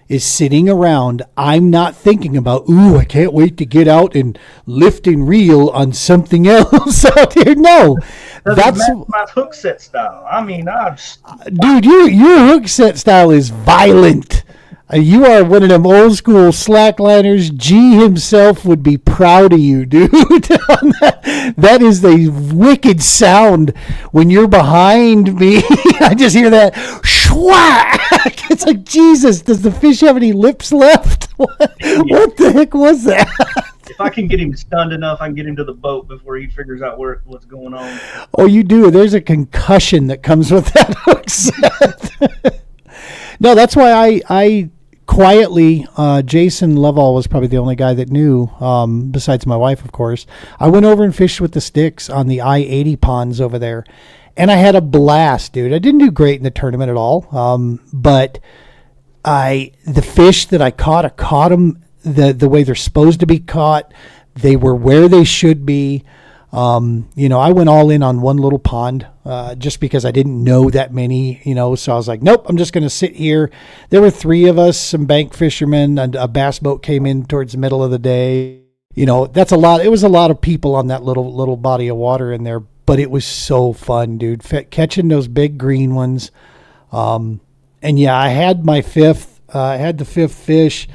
is sitting around, I'm not thinking about, ooh, I can't wait to get out and lift and reel on something else out here. No, that's my hook set style. I mean, dude, your hook set style is violent. You are one of them old school slackliners. G himself would be proud of you, dude. That is a wicked sound when you're behind me. I just hear that schwack. It's like, Jesus, does the fish have any lips left? What the heck was that? If I can get him stunned enough, I can get him to the boat before he figures out what's going on. Oh, you do. There's a concussion that comes with that hook set. No, that's why I quietly, Jason Lovell was probably the only guy that knew, besides my wife, of course. I went over and fished with the sticks on the I-80 ponds over there, and I had a blast, dude. I didn't do great in the tournament at all, but the fish that I caught them the way they're supposed to be caught. They were where they should be. I went all in on one little pond, just because I didn't know that many, so I was like, nope, I'm just going to sit here. There were 3 of us, some bank fishermen, and a bass boat came in towards the middle of the day. That's a lot. It was a lot of people on that little body of water in there, but it was so fun, dude, catching those big green ones. And yeah, I had the 5th fish.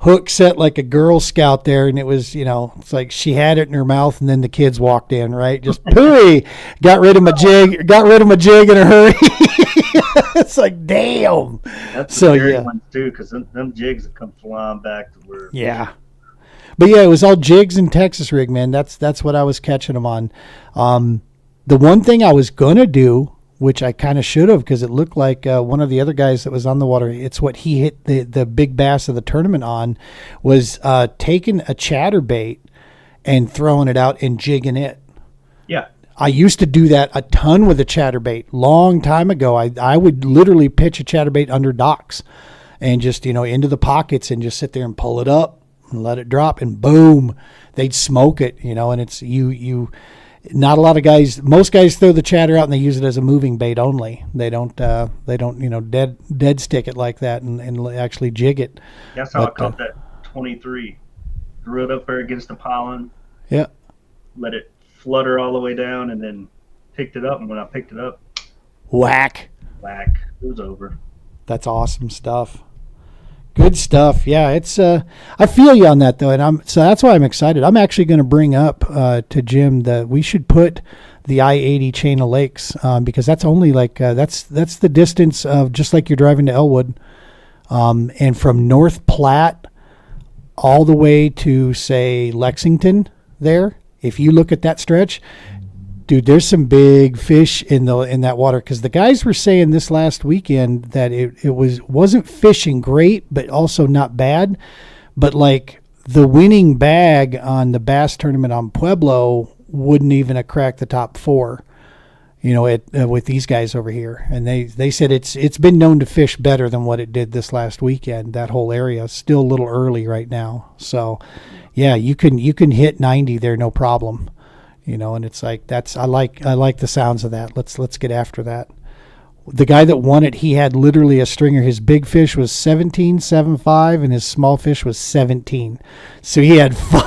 Hook set like a Girl Scout there, and it was, it's like she had it in her mouth, and then the kids walked in, right? Just pooey, got rid of my jig in a hurry. It's like, damn. That's the scary ones too, because them jigs have come flying back to where. Yeah, but yeah, it was all jigs and Texas rig, man. That's what I was catching them on. The one thing I was gonna do, which I kind of should have, because it looked like one of the other guys that was on the water, it's what he hit the big bass of the tournament on, was taking a chatterbait and throwing it out and jigging it. Yeah. I used to do that a ton with a chatterbait. Long time ago, I would literally pitch a chatterbait under docks and just, into the pockets and just sit there and pull it up and let it drop, and boom, they'd smoke it, and it's you not a lot of guys. Most guys throw the chatter out and they use it as a moving bait only. They don't dead stick it like that and actually jig it. That's how I caught that 23. Threw it up there against the pollen. Yeah. Let it flutter all the way down, and then picked it up. And when I picked it up, whack. It was over. That's awesome stuff. Good stuff. Yeah, it's I feel you on that though, and so that's why I'm excited. I'm actually going to bring up to Jim that we should put the I-80 chain of lakes, because that's only like that's the distance of, just like you're driving to Elwood, and from North Platte all the way to, say, Lexington. There, if you look at that stretch, dude, there's some big fish in that water, because the guys were saying this last weekend that it wasn't fishing great, but also not bad. But like the winning bag on the bass tournament on Pueblo wouldn't even have cracked the top 4, with these guys over here. And they said it's been known to fish better than what it did this last weekend. That whole area is still a little early right now. So yeah, you can hit 90 there, no problem. And it's like, I like the sounds of that. Let's get after that. The guy that won it, he had literally a stringer. His big fish was 17.75 and his small fish was 17. So he had 5.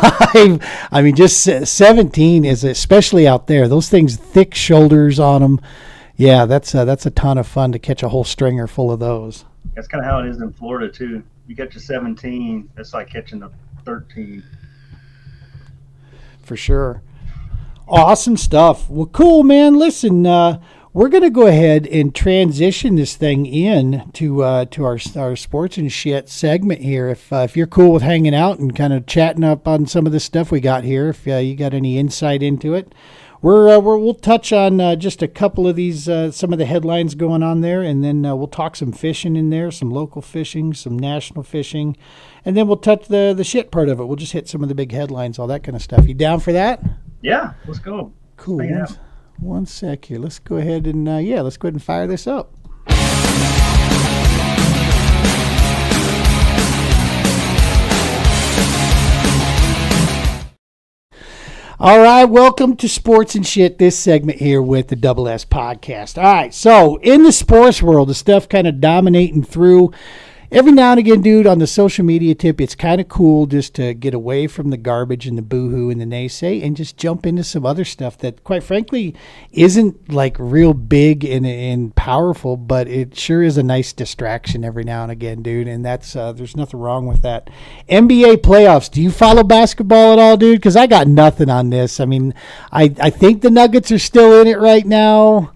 I mean, just 17 is, especially out there, those things, thick shoulders on them. Yeah, that's a ton of fun to catch a whole stringer full of those. That's kind of how it is in Florida too. You catch a 17, it's like catching a 13. For sure. Awesome stuff. Well, cool, man. Listen, we're going to go ahead and transition this thing in to our sports and shit segment here. If you're cool with hanging out and kind of chatting up on some of the stuff we got here, if you got any insight into it, we'll touch on just a couple of these, some of the headlines going on there, and then we'll talk some fishing in there, some local fishing, some national fishing, and then we'll touch the shit part of it. We'll just hit some of the big headlines, all that kind of stuff. You down for that? Yeah, let's go. Cool. One sec here. Let's go ahead and fire this up. All right, welcome to Sports and Shit, this segment here with the Double S Podcast. All right, so in the sports world, the stuff kind of dominating through every now and again, dude, on the social media tip, it's kind of cool just to get away from the garbage and the boohoo and the naysay and just jump into some other stuff that, quite frankly, isn't like real big and powerful, but it sure is a nice distraction every now and again, dude. And that's there's nothing wrong with that. NBA playoffs. Do you follow basketball at all, dude? Because I got nothing on this. I mean, I think the Nuggets are still in it right now.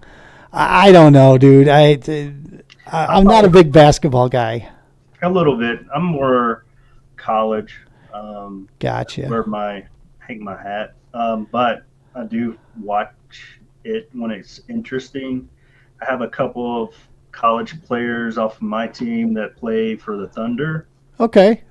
I don't know, dude. I'm not a big basketball guy. A little bit. I'm more college. Gotcha. Where hang my hat. But I do watch it when it's interesting. I have a couple of college players off of my team that play for the Thunder. Okay.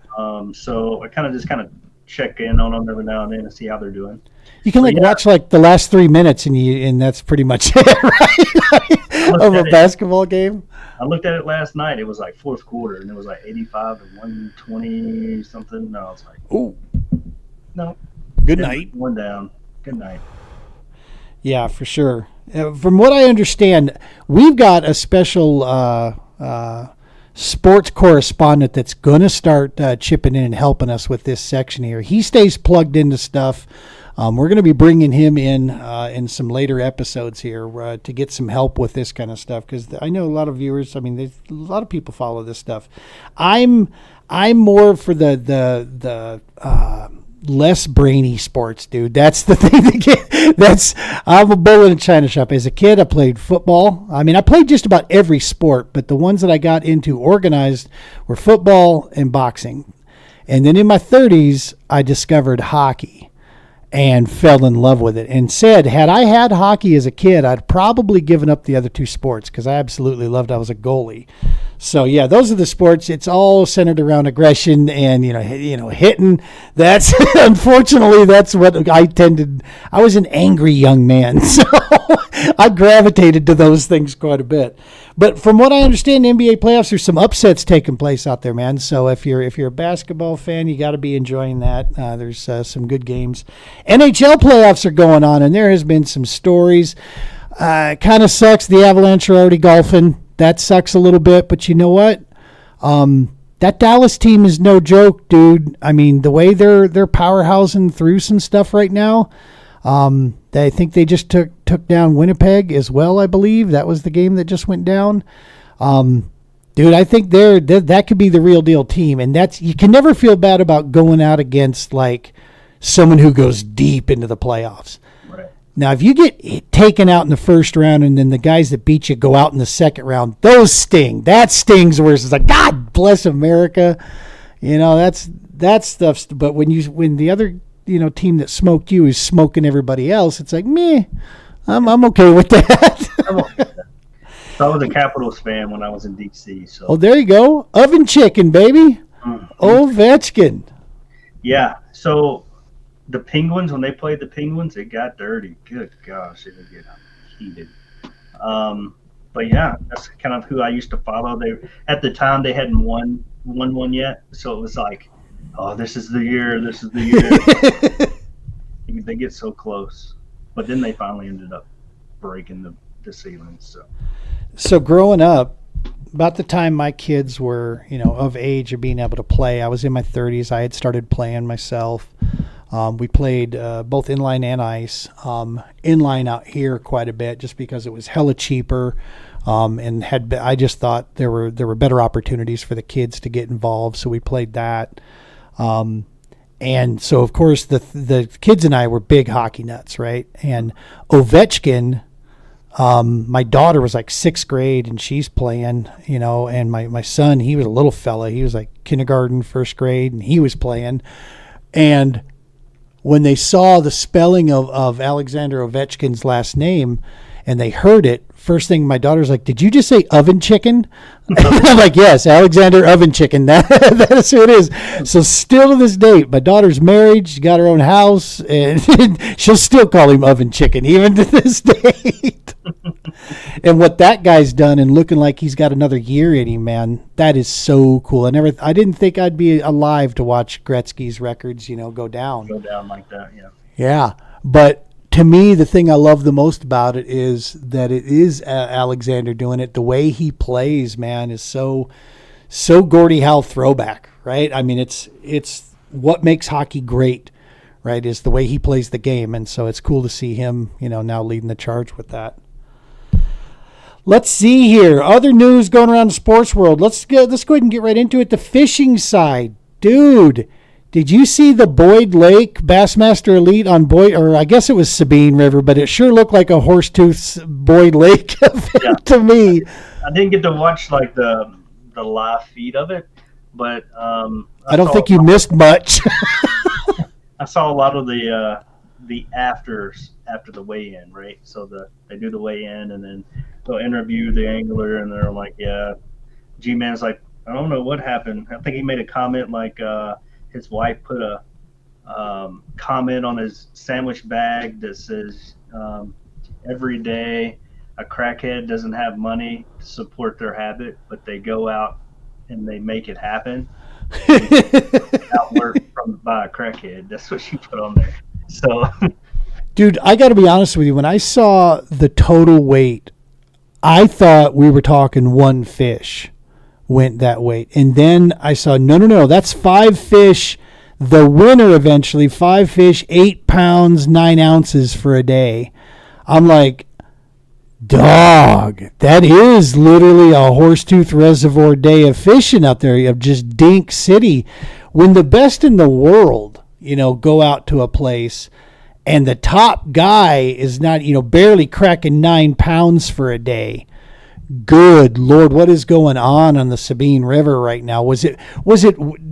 So I kind of check in on them every now and then and see how they're doing. You can watch like the last 3 minutes and that's pretty much it, right? Of a basketball game. I looked at it last night. It was like fourth quarter, and it was like 85 to 120 something. No, I was like, "Ooh, no." Good night. One down. Good night. Yeah, for sure. From what I understand, we've got a special sports correspondent that's going to start chipping in and helping us with this section here. He stays plugged into stuff. We're going to be bringing him in some later episodes here to get some help with this kind of stuff, because I know a lot of viewers. I mean, a lot of people follow this stuff. I'm more for the less brainy sports, dude. That's the thing. I'm a bull in a china shop. As a kid, I played football. I mean, I played just about every sport, but the ones that I got into organized were football and boxing. And then in my 30s, I discovered hockey and fell in love with it, and said, had I had hockey as a kid, I'd probably given up the other two sports, because I absolutely loved it. I was a goalie. So yeah, those are the sports. It's all centered around aggression and hitting. That's unfortunately that's what I tended. I was an angry young man, so I gravitated to those things quite a bit. But from what I understand, NBA playoffs, there's some upsets taking place out there, man. So if you're a basketball fan, you got to be enjoying that. There's some good games. NHL playoffs are going on, and there has been some stories. Kind of sucks. The Avalanche are already golfing. That sucks a little bit, but you know what? That Dallas team is no joke, dude. I mean, the way they're powerhousing through some stuff right now. I think they just took down Winnipeg as well, I believe. That was the game that just went down. Dude, I think that could be the real deal team. And you can never feel bad about going out against like someone who goes deep into the playoffs. Right. Now, if you get taken out in the first round and then the guys that beat you go out in the second round, those sting. That stings where it's like, God bless America. That's stuff. But when the other team that smoked you is smoking everybody else, it's like, meh, I'm okay with that. So I was a Capitals fan when I was in D.C. So. Oh, there you go. Oven chicken, baby. Mm-hmm. Ovechkin. Yeah. So the Penguins, when they played the Penguins, it got dirty. Good gosh, it would get heated. But yeah, that's kind of who I used to follow. At the time they hadn't won one yet, so it was like, oh, this is the year. They get so close, but then they finally ended up breaking the ceiling. So growing up, about the time my kids were, of age of being able to play, I was in my 30s. I had started playing myself. We played both inline and ice. Inline out here quite a bit, just because it was hella cheaper, and I just thought there were better opportunities for the kids to get involved. So we played that. And so of course the kids and I were big hockey nuts, right? And Ovechkin, my daughter was like 6th grade and she's playing, and my son, he was a little fella. He was like kindergarten, 1st grade, and he was playing. And when they saw the spelling of Alexander Ovechkin's last name and they heard it, first thing my daughter's like, did you just say oven chicken? I'm like, yes, Alexander Oven Chicken. That's who it is. So still to this date, my daughter's married. She's got her own house, and she'll still call him Oven Chicken even to this date. And what that guy's done and looking like he's got another year in him, man, that is so cool. I didn't think I'd be alive to watch Gretzky's records, go down. Go down like that, yeah. Yeah, but to me, the thing I love the most about it is that it is Alexander doing it. The way he plays, man, is so so Gordie Howe throwback, right? I mean, it's what makes hockey great, right, is the way he plays the game. And so it's cool to see him, now leading the charge with that. Let's see here. Other news going around the sports world. Let's go ahead and get right into it. The fishing side. Dude, did you see the Boyd Lake Bassmaster Elite on Boyd, or I guess it was Sabine River, but it sure looked like a Horsetooth Boyd Lake event to me. I didn't get to watch like the live feed of it, but I don't think you missed much. I saw a lot of the afters after the weigh-in, right? So they do the weigh-in and then they'll interview the angler, and they're like, yeah, G-Man's like, I don't know what happened. I think he made a comment like his wife put a comment on his sandwich bag that says, every day a crackhead doesn't have money to support their habit, but they go out and they make it happen. Outworked by a crackhead. That's what she put on there. So, dude, I got to be honest with you. When I saw the total weight, I thought we were talking one fish went that weight. And then I saw, no, that's 5 fish. The winner eventually, 5 fish, 8 pounds, 9 ounces for a day. I'm like, dog, that is literally a Horsetooth Reservoir day of fishing out there of just Dink City. When the best in the world, go out to a place and the top guy is not, barely cracking 9 pounds for a day. Good Lord, what is going on the Sabine River right now? Was it,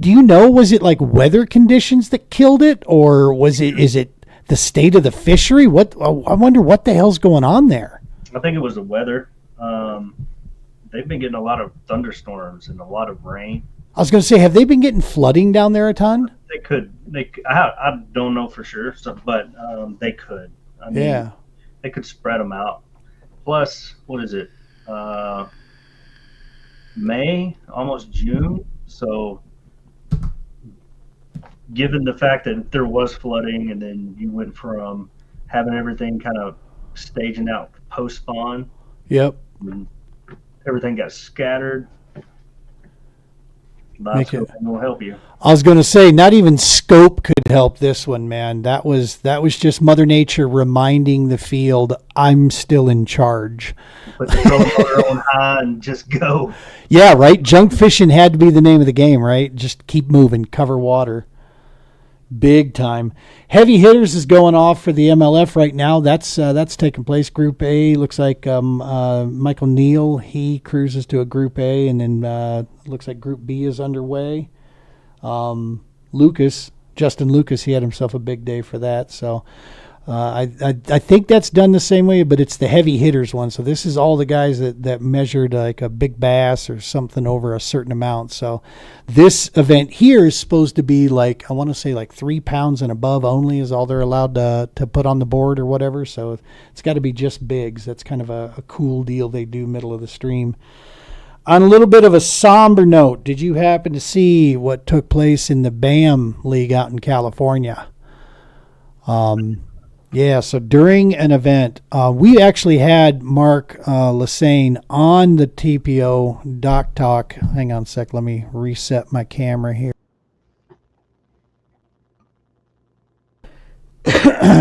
do you know, was it like weather conditions that killed it, or is it the state of the fishery? I wonder what the hell's going on there. I think it was the weather. They've been getting a lot of thunderstorms and a lot of rain. I was going to say, have they been getting flooding down there a ton? They could. I don't know for sure, but they could. I mean, they could spread them out. Plus, what is it? May, almost June. So, given the fact that there was flooding, and then you went from having everything kind of staging out post spawn. Yep. Everything got scattered. That's what will help you. I was going to say, not even scope could help this one, man. That was just Mother Nature reminding the field, I'm still in charge. Put the trolling motor on high and just go. Yeah, right. Junk fishing had to be the name of the game, right? Just keep moving, cover water. Big time. Heavy hitters is going off for the MLF right now. That's taking place. Group A looks like Michael Neal, he cruises to a Group A, and then looks like Group B is underway. Justin Lucas, he had himself a big day for that. So I think that's done the same way, but it's the heavy hitters one. So this is all the guys that measured like a big bass or something over a certain amount. So this event here is supposed to be like, I want to say like 3 pounds and above only is all they're allowed to put on the board or whatever. So it's got to be just bigs. That's kind of a cool deal they do middle of the stream. On a little bit of a somber note, did you happen to see what took place in the BAM League out in California? Yeah, so during an event, we actually had Mark Lassane on the TPO Doc Talk. Hang on a sec, let me reset my camera here.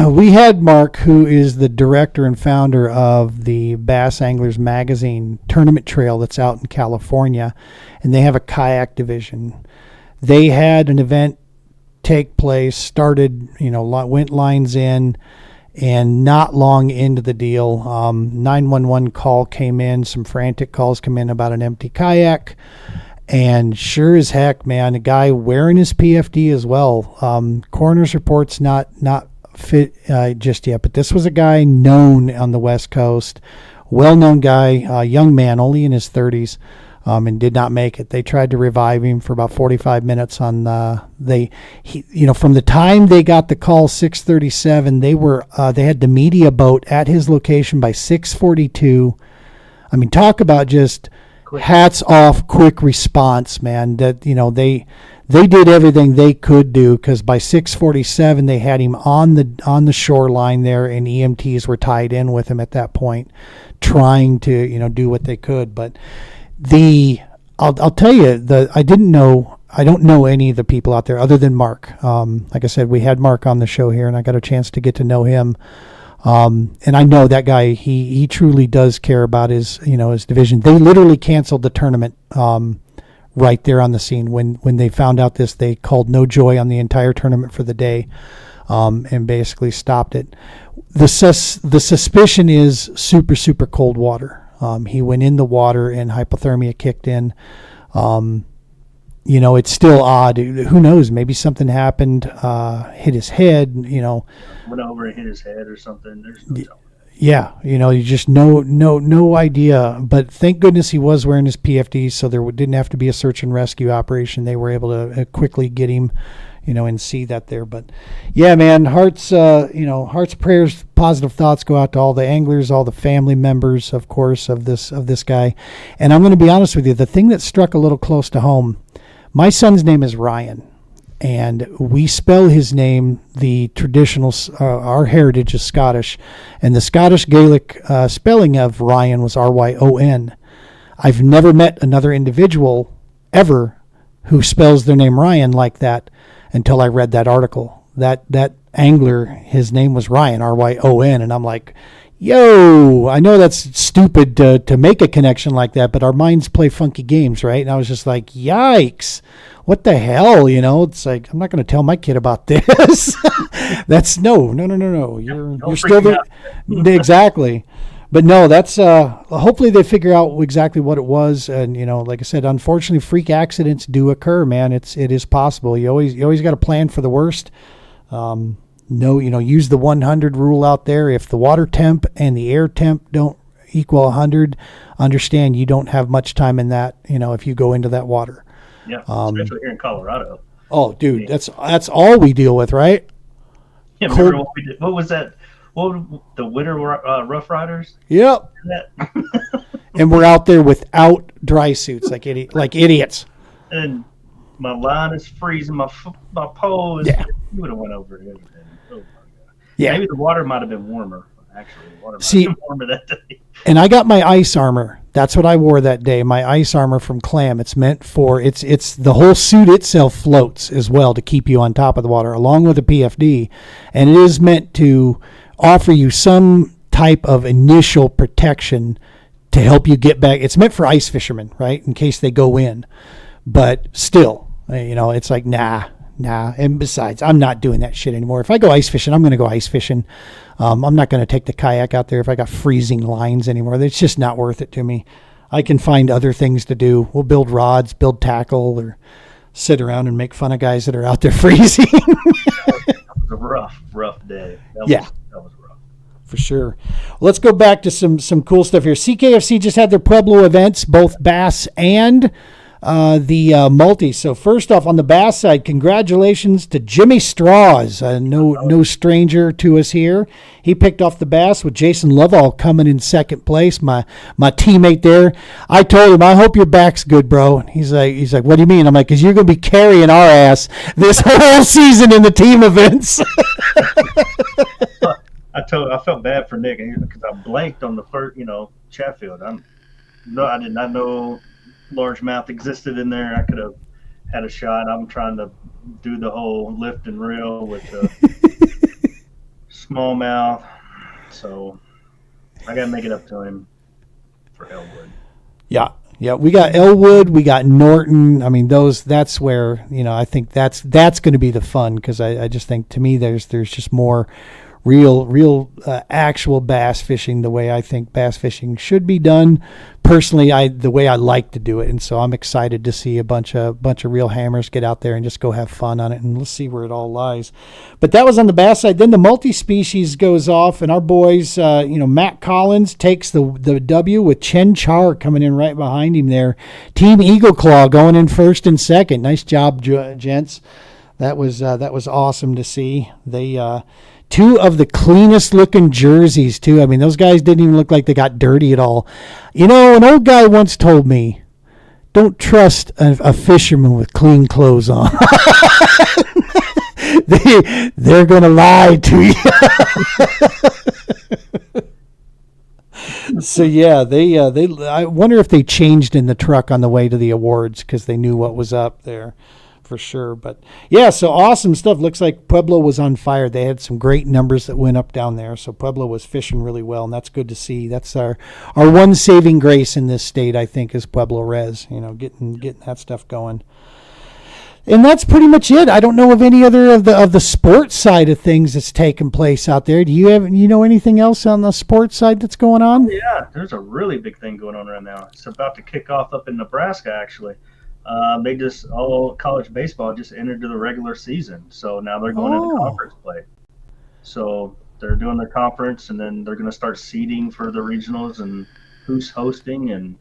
We had Mark, who is the director and founder of the Bass Anglers Magazine tournament trail that's out in California, and they have a kayak division. They had an event take place, started, went lines in, and not long into the deal, 911 call came in, some frantic calls come in about an empty kayak, and sure as heck, man, a guy wearing his PFD as well. Coroner's report's not fit just yet, but this was a guy known on the West Coast, well-known guy, young man, only in his 30s. And did not make it. They tried to revive him for about 45 minutes on from the time they got the call 6:37, they had the media boat at his location by 6:42. I mean, talk about just quick. Hats off, quick response, man. That they did everything they could do, because by 6:47 they had him on the shoreline there, and EMTs were tied in with him at that point, trying to do what they could, but. The I'll tell you, I don't know any of the people out there other than Mark. Like I said, we had Mark on the show here, and I got a chance to get to know him. And I know that guy, he truly does care about his division. They literally canceled the tournament, right there on the scene. When they found out this, they called no joy on the entire tournament for the day, and basically stopped it. The suspicion is super, super cold water. He went in the water and hypothermia kicked in. It's still odd. Who knows? Maybe something happened, hit his head, Went over and hit his head or something. There's no telling. Yeah, you just no idea. But thank goodness he was wearing his PFD, so there didn't have to be a search and rescue operation. They were able to quickly get him, and see that there. But yeah, man, hearts, prayers, positive thoughts go out to all the anglers, all the family members, of course, of this guy. And I'm going to be honest with you, the thing that struck a little close to home, my son's name is Ryan. And we spell his name the traditional, our heritage is Scottish, and the Scottish Gaelic spelling of Ryan was Ryon. I've never met another individual ever who spells their name Ryan like that until I read that article. That angler, his name was Ryan, Ryon, and I'm like, yo, I know that's stupid to make a connection like that, but our minds play funky games, right? And I was just like, yikes. What the hell, It's like, I'm not going to tell my kid about this. That's no. You're still there. Exactly. But no, that's hopefully they figure out exactly what it was. And, like I said, unfortunately, freak accidents do occur, man. It is possible. You always got to plan for the worst. Use the 100 rule out there. If the water temp and the air temp don't equal 100, understand you don't have much time in that, if you go into that water. Yeah, especially here in Colorado. Oh, dude, that's all we deal with, right? Yeah, remember what we did? What was that? The Winter Rough Riders? Yep. And we're out there without dry suits, like idiots. And my line is freezing. My pole is. Yeah. You would have went over it. Oh my God. Yeah. Maybe the water might have been warmer. Actually, the water might have been warmer that day. And I got my ice armor. That's what I wore that day. My ice armor from Clam. It's meant for it's the whole suit itself floats as well to keep you on top of the water, along with the PFD, and it is meant to offer you some type of initial protection to help you get back. It's meant for ice fishermen, right, in case they go in. But still, it's like nah. And besides, I'm not doing that shit anymore. If I go ice fishing, I'm going to go ice fishing. I'm not going to take the kayak out there if I got freezing lines anymore. It's just not worth it to me. I can find other things to do. We'll build rods, build tackle, or sit around and make fun of guys that are out there freezing. That was a rough day. That was rough. For sure. Well, let's go back to some cool stuff here. CKFC just had their Pueblo events, both bass and the multi. So first off, on the bass side, congratulations to Jimmy Straws, no stranger to us here. He picked off the bass with Jason Lovell coming in second place, my teammate there. I told him, I hope your back's good, bro. He's like, what do you mean? I'm like, because you're going to be carrying our ass this whole season in the team events. I felt bad for Nick because I blanked on the first, Chatfield. I did not know largemouth existed in there. I could have had a shot. I'm trying to do the whole lift and reel with the smallmouth, so I got to make it up to him for Elwood. Yeah, we got Elwood, we got Norton. I mean, that's where I think that's going to be the fun, because I just think, to me, there's just more real actual bass fishing, the way I think bass fishing should be done. Personally, the way I like to do it, and so I'm excited to see a bunch of real hammers get out there and just go have fun on it, and let's see where it all lies. But that was on the bass side. Then the multi-species goes off, and our boys, Matt Collins takes the W with Chen Char coming in right behind him there. Team Eagle Claw going in first and second. Nice job, gents. That was awesome to see. They two of the cleanest looking jerseys too. I mean, those guys didn't even look like they got dirty at all. An old guy once told me, don't trust a fisherman with clean clothes on. They're going to lie to you. So yeah, they I wonder if they changed in the truck on the way to the awards because they knew what was up there for sure. But yeah, so awesome stuff. Looks like Pueblo was on fire. They had some great numbers that went up down there. So Pueblo was fishing really well, and that's good to see. That's our one saving grace in this state, I think, is Pueblo Res. Getting that stuff going. And that's pretty much it. I don't know of any other of the sports side of things that's taking place out there. Do you know anything else on the sports side that's going on? Yeah, there's a really big thing going on right now. It's about to kick off up in Nebraska, actually. All college baseball just entered the regular season, so now they're going into conference play. So they're doing their conference, and then they're going to start seeding for the regionals and who's hosting and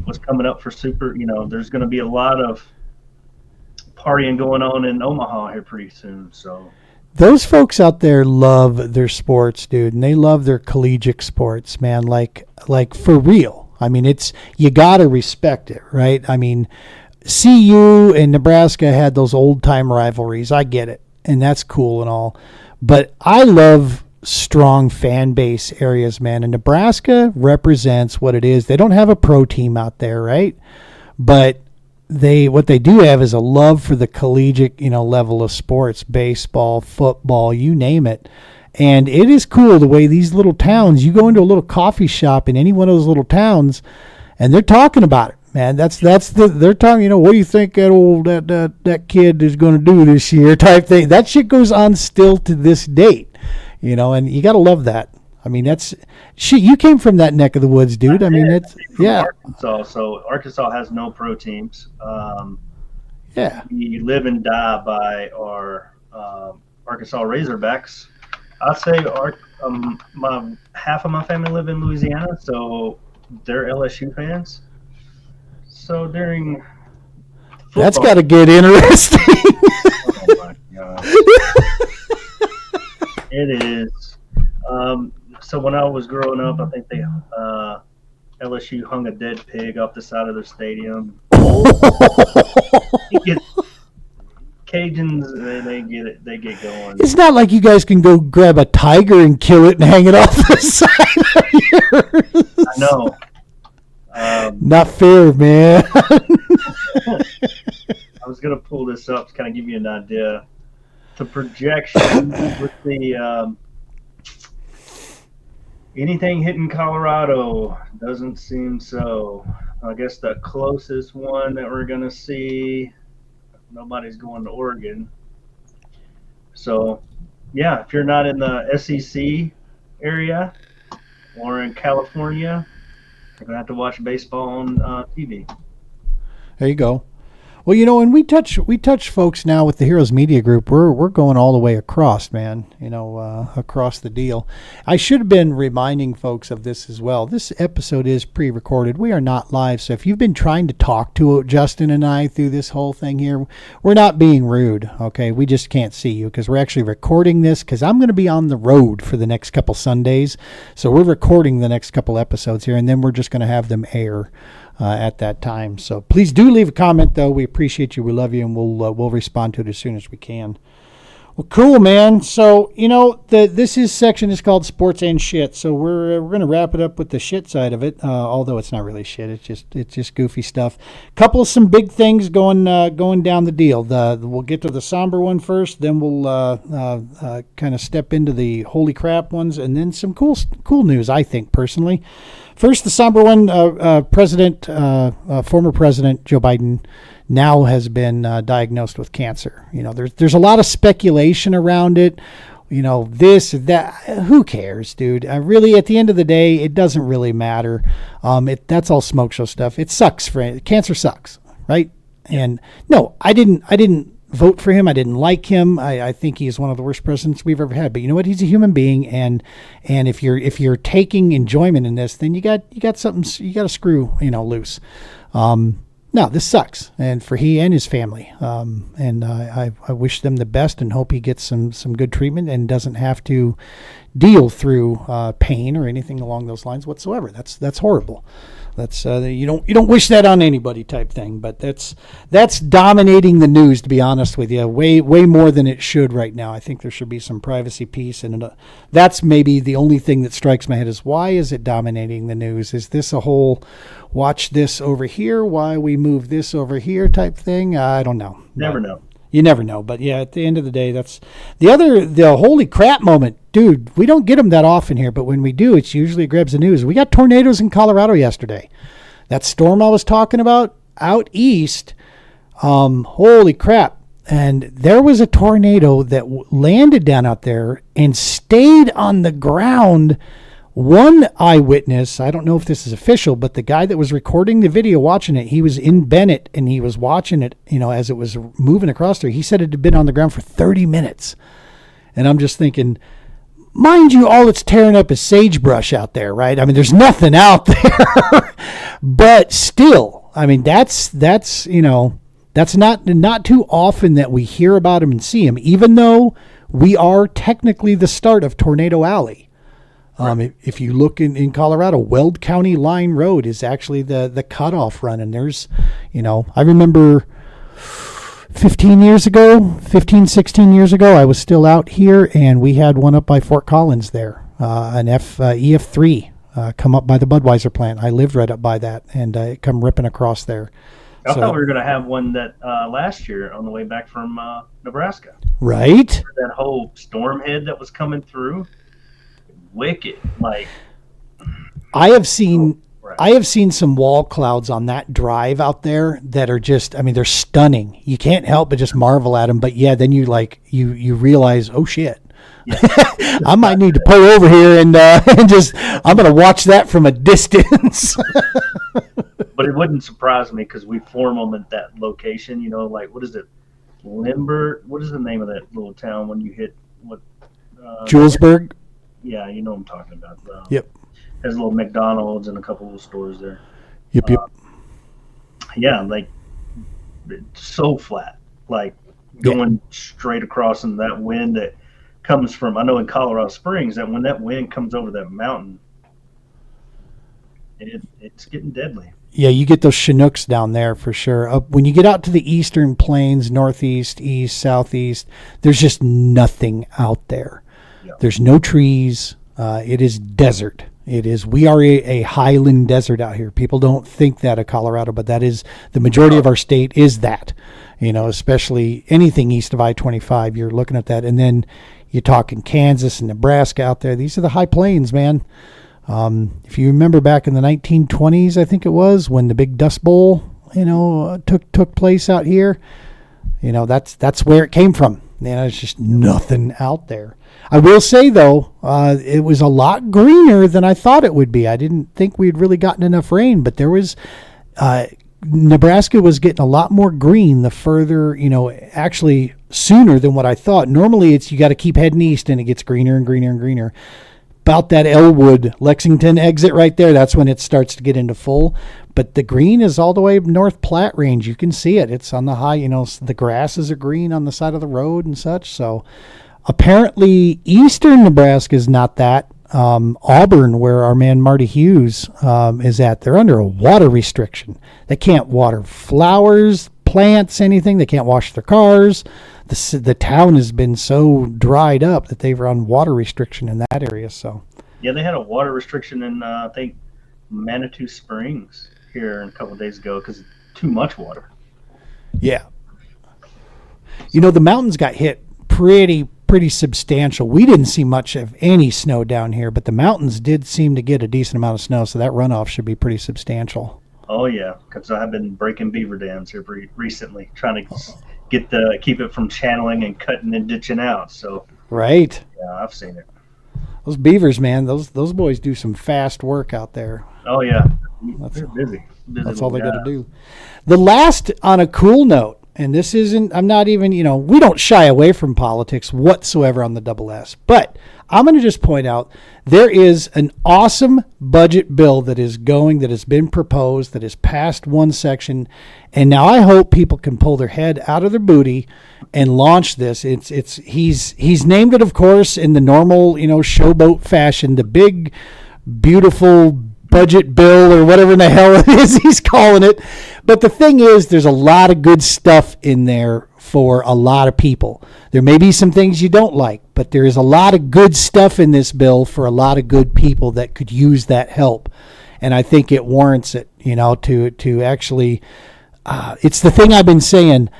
what's coming up for super. There's going to be a lot of partying going on in Omaha here pretty soon. So those folks out there love their sports, dude, and they love their collegiate sports, man. Like for real. I mean, you gotta respect it, right? I mean, CU and Nebraska had those old time rivalries. I get it, and that's cool and all, but I love strong fan base areas, man. And Nebraska represents what it is. They don't have a pro team out there, right? But what they do have is a love for the collegiate, level of sports, baseball, football, you name it. And it is cool the way these little towns, you go into a little coffee shop in any one of those little towns and they're talking about it, man. They're talking, what do you think that kid is going to do this year type thing. That shit goes on still to this date, and you got to love that. I mean, you came from that neck of the woods, dude. I mean, Arkansas. So Arkansas has no pro teams. Yeah. We live and die by our Arkansas Razorbacks. I'd say half of my family live in Louisiana, so they're LSU fans. So during football, that's got to get interesting. Oh my God. It is. So when I was growing up, I think LSU hung a dead pig off the side of their stadium. Cajuns, they get going. It's not like you guys can go grab a tiger and kill it and hang it off the side of yours. I know. Not fair, man. I was going to pull this up to kind of give you an idea. The projection with the anything hitting Colorado doesn't seem so. I guess the closest one that we're going to see, nobody's going to Oregon. So, yeah, if you're not in the SEC area or in California, you're going to have to watch baseball on TV. There you go. Well, and we touch folks now with the Heroes Media Group. We're going all the way across, man. Across the deal. I should have been reminding folks of this as well. This episode is pre-recorded. We are not live, so if you've been trying to talk to Justin and I through this whole thing here, we're not being rude. Okay, we just can't see you because we're actually recording this because I'm going to be on the road for the next couple Sundays, so we're recording the next couple episodes here, and then we're just going to have them air at that time. So please do leave a comment, though. We appreciate you. We love you, and we'll respond to it as soon as we can. Well, cool, man. So, this section is called Sports and Shit. So we're going to wrap it up with the shit side of it, although it's not really shit. It's just goofy stuff. Some big things going down the deal. We'll get to the somber one first, then we'll kind of step into the holy crap ones, and then some cool news, I think, personally. First, the somber one, former President Joe Biden now has been diagnosed with cancer. There's a lot of speculation around it. This, that, who cares, dude? Really, at the end of the day, it doesn't really matter. That's all smoke show stuff. It sucks. Cancer sucks, right? And no, I didn't vote for him. I didn't like him. I think he's one of the worst presidents we've ever had. But you know what? He's a human being, and if you're taking enjoyment in this, then you got something. You got a screw, loose. No, this sucks, and for he and his family. And I wish them the best and hope he gets some good treatment and doesn't have to deal through pain or anything along those lines whatsoever. That's horrible. That's you don't wish that on anybody type thing. But that's dominating the news, to be honest with you, way more than it should right now. I think there should be some privacy piece, and that's maybe the only thing that strikes my head is, why is it dominating the news? Is this a whole watch this over here, why we move this over here type thing? I don't know. Never know. You never know. But yeah, at the end of the day, that's the holy crap moment. Dude, we don't get them that often here, but when we do, it's usually grabs the news. We got tornadoes in Colorado yesterday. That storm I was talking about out east, holy crap. And there was a tornado that landed down out there and stayed on the ground. One eyewitness, I don't know if this is official, but the guy that was recording the video watching it, he was in Bennett and he was watching it, as it was moving across there. He said it had been on the ground for 30 minutes. And I'm just thinking, mind you, all it's tearing up is sagebrush out there, right? I mean, there's nothing out there. But still, I mean, that's that's not too often that we hear about them and see them, even though we are technically the start of Tornado Alley. If you look in Colorado, Weld County Line Road is actually the cutoff run. And there's, I remember 16 years ago, I was still out here and we had one up by Fort Collins there, an EF3 come up by the Budweiser plant. I lived right up by that and it come ripping across there. I thought we were going to have one that last year on the way back from Nebraska. Right? That whole storm head that was coming through. Wicked. I have seen some wall clouds on that drive out there that are just, I mean, they're stunning. You can't help but just marvel at them. But yeah, then you realize, oh shit, yeah. I might need to pull over here and just, I'm going to watch that from a distance. But it wouldn't surprise me because we form them at that location, what is it? Limber, what is the name of that little town when you hit Julesburg? Yeah, you know what I'm talking about. Yep. There's a little McDonald's and a couple of stores there. Yep. Yeah, it's so flat. Going straight across in that wind that comes from, I know in Colorado Springs, that when that wind comes over that mountain, it's getting deadly. Yeah, you get those Chinooks down there for sure. When you get out to the eastern plains, northeast, east, southeast, there's just nothing out there. There's no trees. It is desert. We are a highland desert out here. People don't think that of Colorado, but that is the majority of our state is that, especially anything east of I-25, you're looking at that. And then you're talking Kansas and Nebraska out there. These are the high plains, man. If you remember back in the 1920s, I think it was, when the big Dust Bowl, took place out here, that's where it came from. There's just nothing out there. I will say, though, it was a lot greener than I thought it would be. I didn't think we'd really gotten enough rain, but there was Nebraska was getting a lot more green the further, actually sooner than what I thought. Normally, you got to keep heading east, and it gets greener and greener and greener. About that Elwood Lexington exit right there, that's when it starts to get into full. But the green is all the way North Platte range. You can see it. It's on the high, the grasses are green on the side of the road and such. So apparently eastern Nebraska is not that. Auburn, where our man Marty Hughes is at, they're under a water restriction. They can't water flowers, plants, anything. They can't wash their cars. The town has been so dried up that they've run water restriction in that area. So yeah, they had a water restriction in I think Manitou Springs here a couple of days ago because too much water. Yeah, the mountains got hit pretty substantial. We didn't see much of any snow down here, but the mountains did seem to get a decent amount of snow, so that runoff should be pretty substantial. Oh yeah, because I've been breaking beaver dams here recently, trying to keep it from channeling and cutting and ditching out. So right. Yeah, I've seen it. Those beavers, man, those boys do some fast work out there. Oh yeah, they're busy. That's all they got to do. The last, on a cool note, and this isn't, I'm not even, we don't shy away from politics whatsoever on the Double S, but I'm going to just point out there is an awesome budget bill that has been proposed, that has passed one section, and now I hope people can pull their head out of their booty and launch this. He's named it, of course, in the normal, showboat fashion, the big, beautiful budget bill or whatever in the hell it is he's calling it. But the thing is, there's a lot of good stuff in there for a lot of people. There may be some things you don't like, but there is a lot of good stuff in this bill for a lot of good people that could use that help. And I think it warrants it, to actually, it's the thing I've been saying.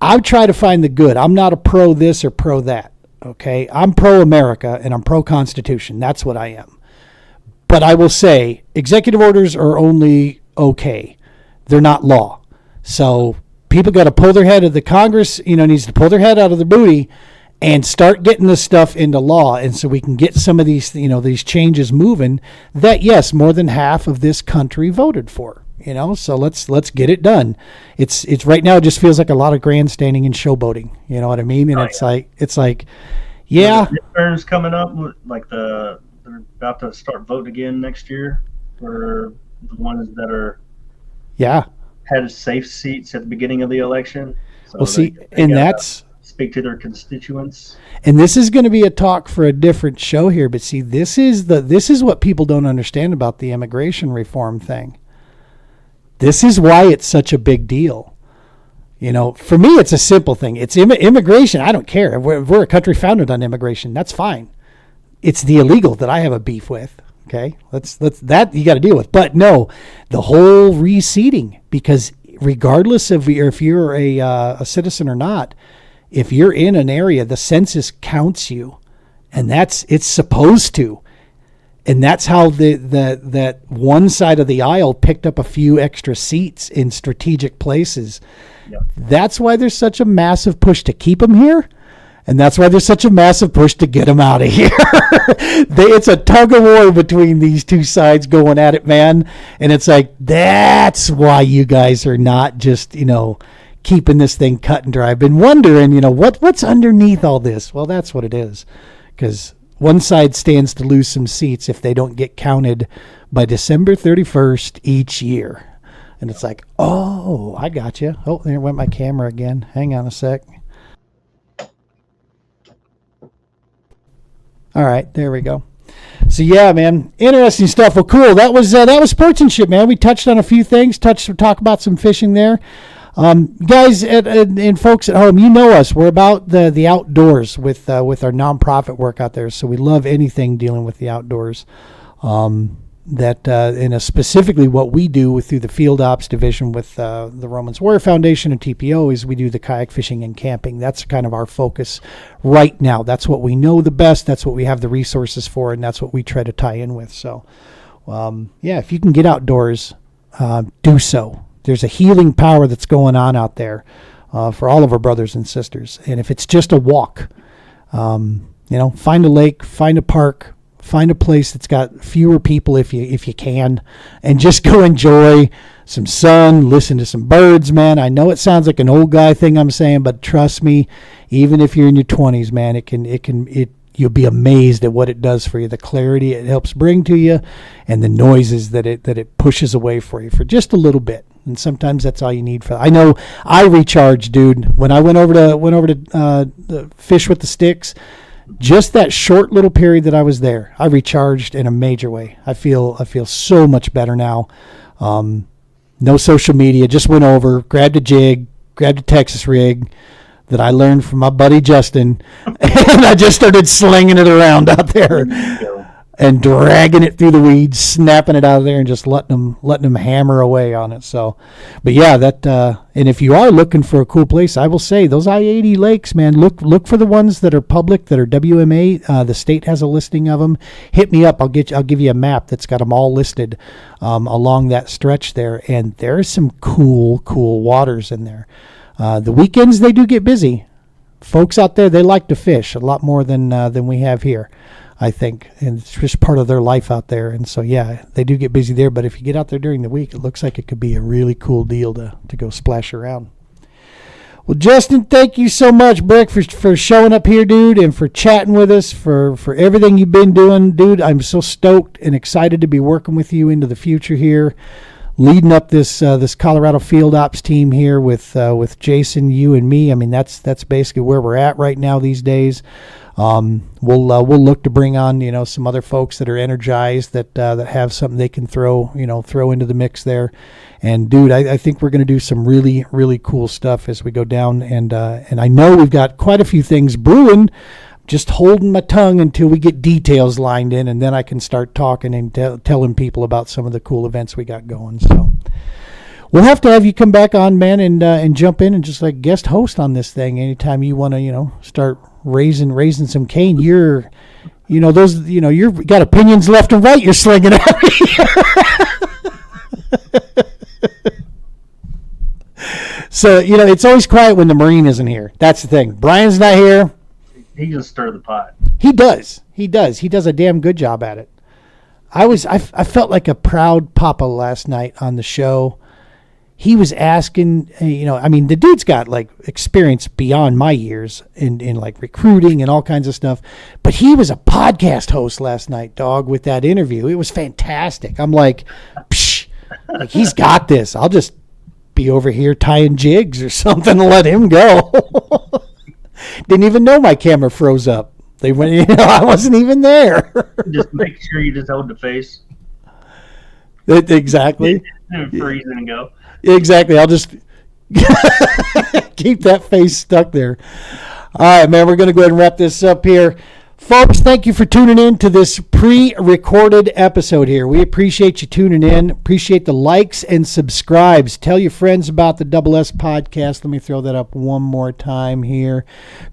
I've tried to find the good. I'm not a pro this or pro that. Okay. I'm pro America and I'm pro Constitution. That's what I am. But I will say executive orders are only okay. They're not law. So people got to pull their head of the Congress, needs to pull their head out of their booty and start getting this stuff into law. And so we can get some of these, these changes moving that, yes, more than half of this country voted for, so let's get it done. It's right now, it just feels like a lot of grandstanding and showboating. You know what I mean? And it's like, yeah. The midterms coming up, like they're about to start voting again next year for the ones that are had safe seats at the beginning of the election. So well, see, and that's speak to their constituents. And this is going to be a talk for a different show here. But see, this is what people don't understand about the immigration reform thing. This is why it's such a big deal. For me, it's a simple thing. It's immigration. I don't care. If we're a country founded on immigration, that's fine. It's the illegal that I have a beef with. Okay, let's that you got to deal with. But no, the whole reseating, because regardless of if you're a citizen or not, if you're in an area, the census counts you, and it's supposed to, and that's how that one side of the aisle picked up a few extra seats in strategic places. Yep. That's why there's such a massive push to keep them here. And that's why there's such a massive push to get them out of here. It's a tug of war between these two sides going at it, man. And it's like, that's why you guys are not just, keeping this thing cut and dry. I've been wondering, what's underneath all this? Well, that's what it is. Because one side stands to lose some seats if they don't get counted by December 31st each year. And it's like, oh, I got you. Oh, there went my camera again. Hang on a sec. All right, there we go. So yeah, man, interesting stuff. Well, cool. That was sportsmanship, man. We touched on a few things. Talk about some fishing there. Guys and folks at home, us. We're about the outdoors with our nonprofit work out there. So we love anything dealing with the outdoors. Specifically what we do through the field ops division with the Romans Warrior Foundation and TPO is we do the kayak fishing and camping. That's kind of our focus right now. That's what we know the best. That's what we have the resources for, and that's what we try to tie in with. So, if you can get outdoors, do so. There's a healing power that's going on out there for all of our brothers and sisters. And if it's just a walk, find a lake, find a park, find a place that's got fewer people if you can, and just go enjoy some sun, listen to some birds, man. I know it sounds like an old guy thing I'm saying, but trust me, even if you're in your 20s, man, you'll be amazed at what it does for you, the clarity it helps bring to you, and the noises that it pushes away for you for just a little bit. And sometimes that's all you need for. I know I recharge, dude. When I went over to fish with the sticks. Just that short little period that I was there, I recharged in a major way. I feel so much better now. No social media, just went over, grabbed a jig, grabbed a Texas rig that I learned from my buddy Justin, and I just started slinging it around out there and dragging it through the weeds, snapping it out of there, and just letting them hammer away on it. So, but yeah, and if you are looking for a cool place, I will say those I-80 lakes, man, look for the ones that are public, that are WMA. The state has a listing of them. Hit me up. I'll give you a map that's got them all listed along that stretch there, and there's some cool waters in there. The weekends they do get busy. Folks out there, they like to fish a lot more than we have here, I think, and it's just part of their life out there. And so, yeah, they do get busy there. But if you get out there during the week, it looks like it could be a really cool deal to go splash around. Well, Justin, thank you so much, Brick, for showing up here, dude, and for chatting with us, for everything you've been doing, dude. I'm so stoked and excited to be working with you into the future here, leading up this Colorado Field Ops team here with Jason, you, and me. I mean, that's basically where we're at right now these days. We'll look to bring on some other folks that are energized that have something they can throw into the mix there. And dude, I think we're going to do some really, really cool stuff as we go down. And I know we've got quite a few things brewing. Just holding my tongue until we get details lined in, and then I can start talking and telling people about some of the cool events we got going. So we'll have to have you come back on, man, and jump in and just like guest host on this thing anytime you want to, start raising some cane. You've got opinions left and right. You're slinging at me. So, it's always quiet when the Marine isn't here. That's the thing. Brian's not here. He can stir the pot. He does. He does a damn good job at it. I felt like a proud papa last night on the show. He was asking, the dude's got like experience beyond my years in like recruiting and all kinds of stuff. But he was a podcast host last night, dog, with that interview. It was fantastic. I'm like, psh, like he's got this. I'll just be over here tying jigs or something and let him go. Didn't even know my camera froze up. They went, I wasn't even there. Just make sure you just hold the face. Exactly. Freeze and go. Exactly. I'll just keep that face stuck there. All right, man, we're going to go ahead and wrap this up here. Folks, thank you for tuning in to this pre-recorded episode here. We appreciate you tuning in. Appreciate the likes and subscribes. Tell your friends about the Double S podcast. Let me throw that up one more time here.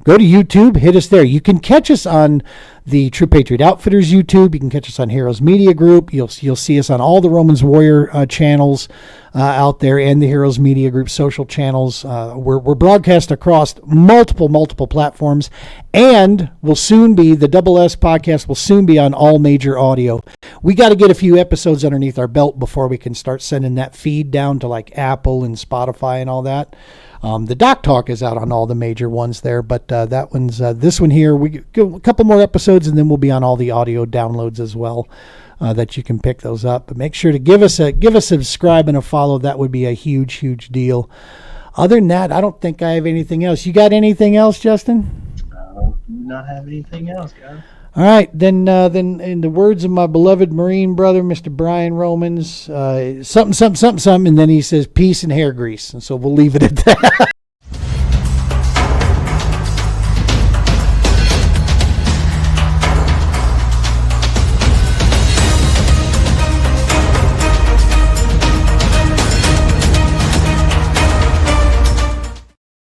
Go to YouTube. Hit us there. You can catch us on the True Patriot Outfitters YouTube. You can catch us on Heroes Media Group. You'll see us on all the Romans Warrior channels out there and the Heroes Media Group social channels. We're broadcast across multiple platforms, and the Double S podcast will soon be on all major audio. We got to get a few episodes underneath our belt before we can start sending that feed down to like Apple and Spotify and all that. The Doc Talk is out on all the major ones there, but that one's this one here. We go a couple more episodes, and then we'll be on all the audio downloads as well, that you can pick those up. But make sure to give us a subscribe and a follow. That would be a huge deal. Other than that, I don't think I have anything else. You got anything else, Justin? I do not have anything else, guys. All right, then in the words of my beloved Marine brother, Mr. Brian Romans, something, and then he says peace and hair grease, and so we'll leave it at that.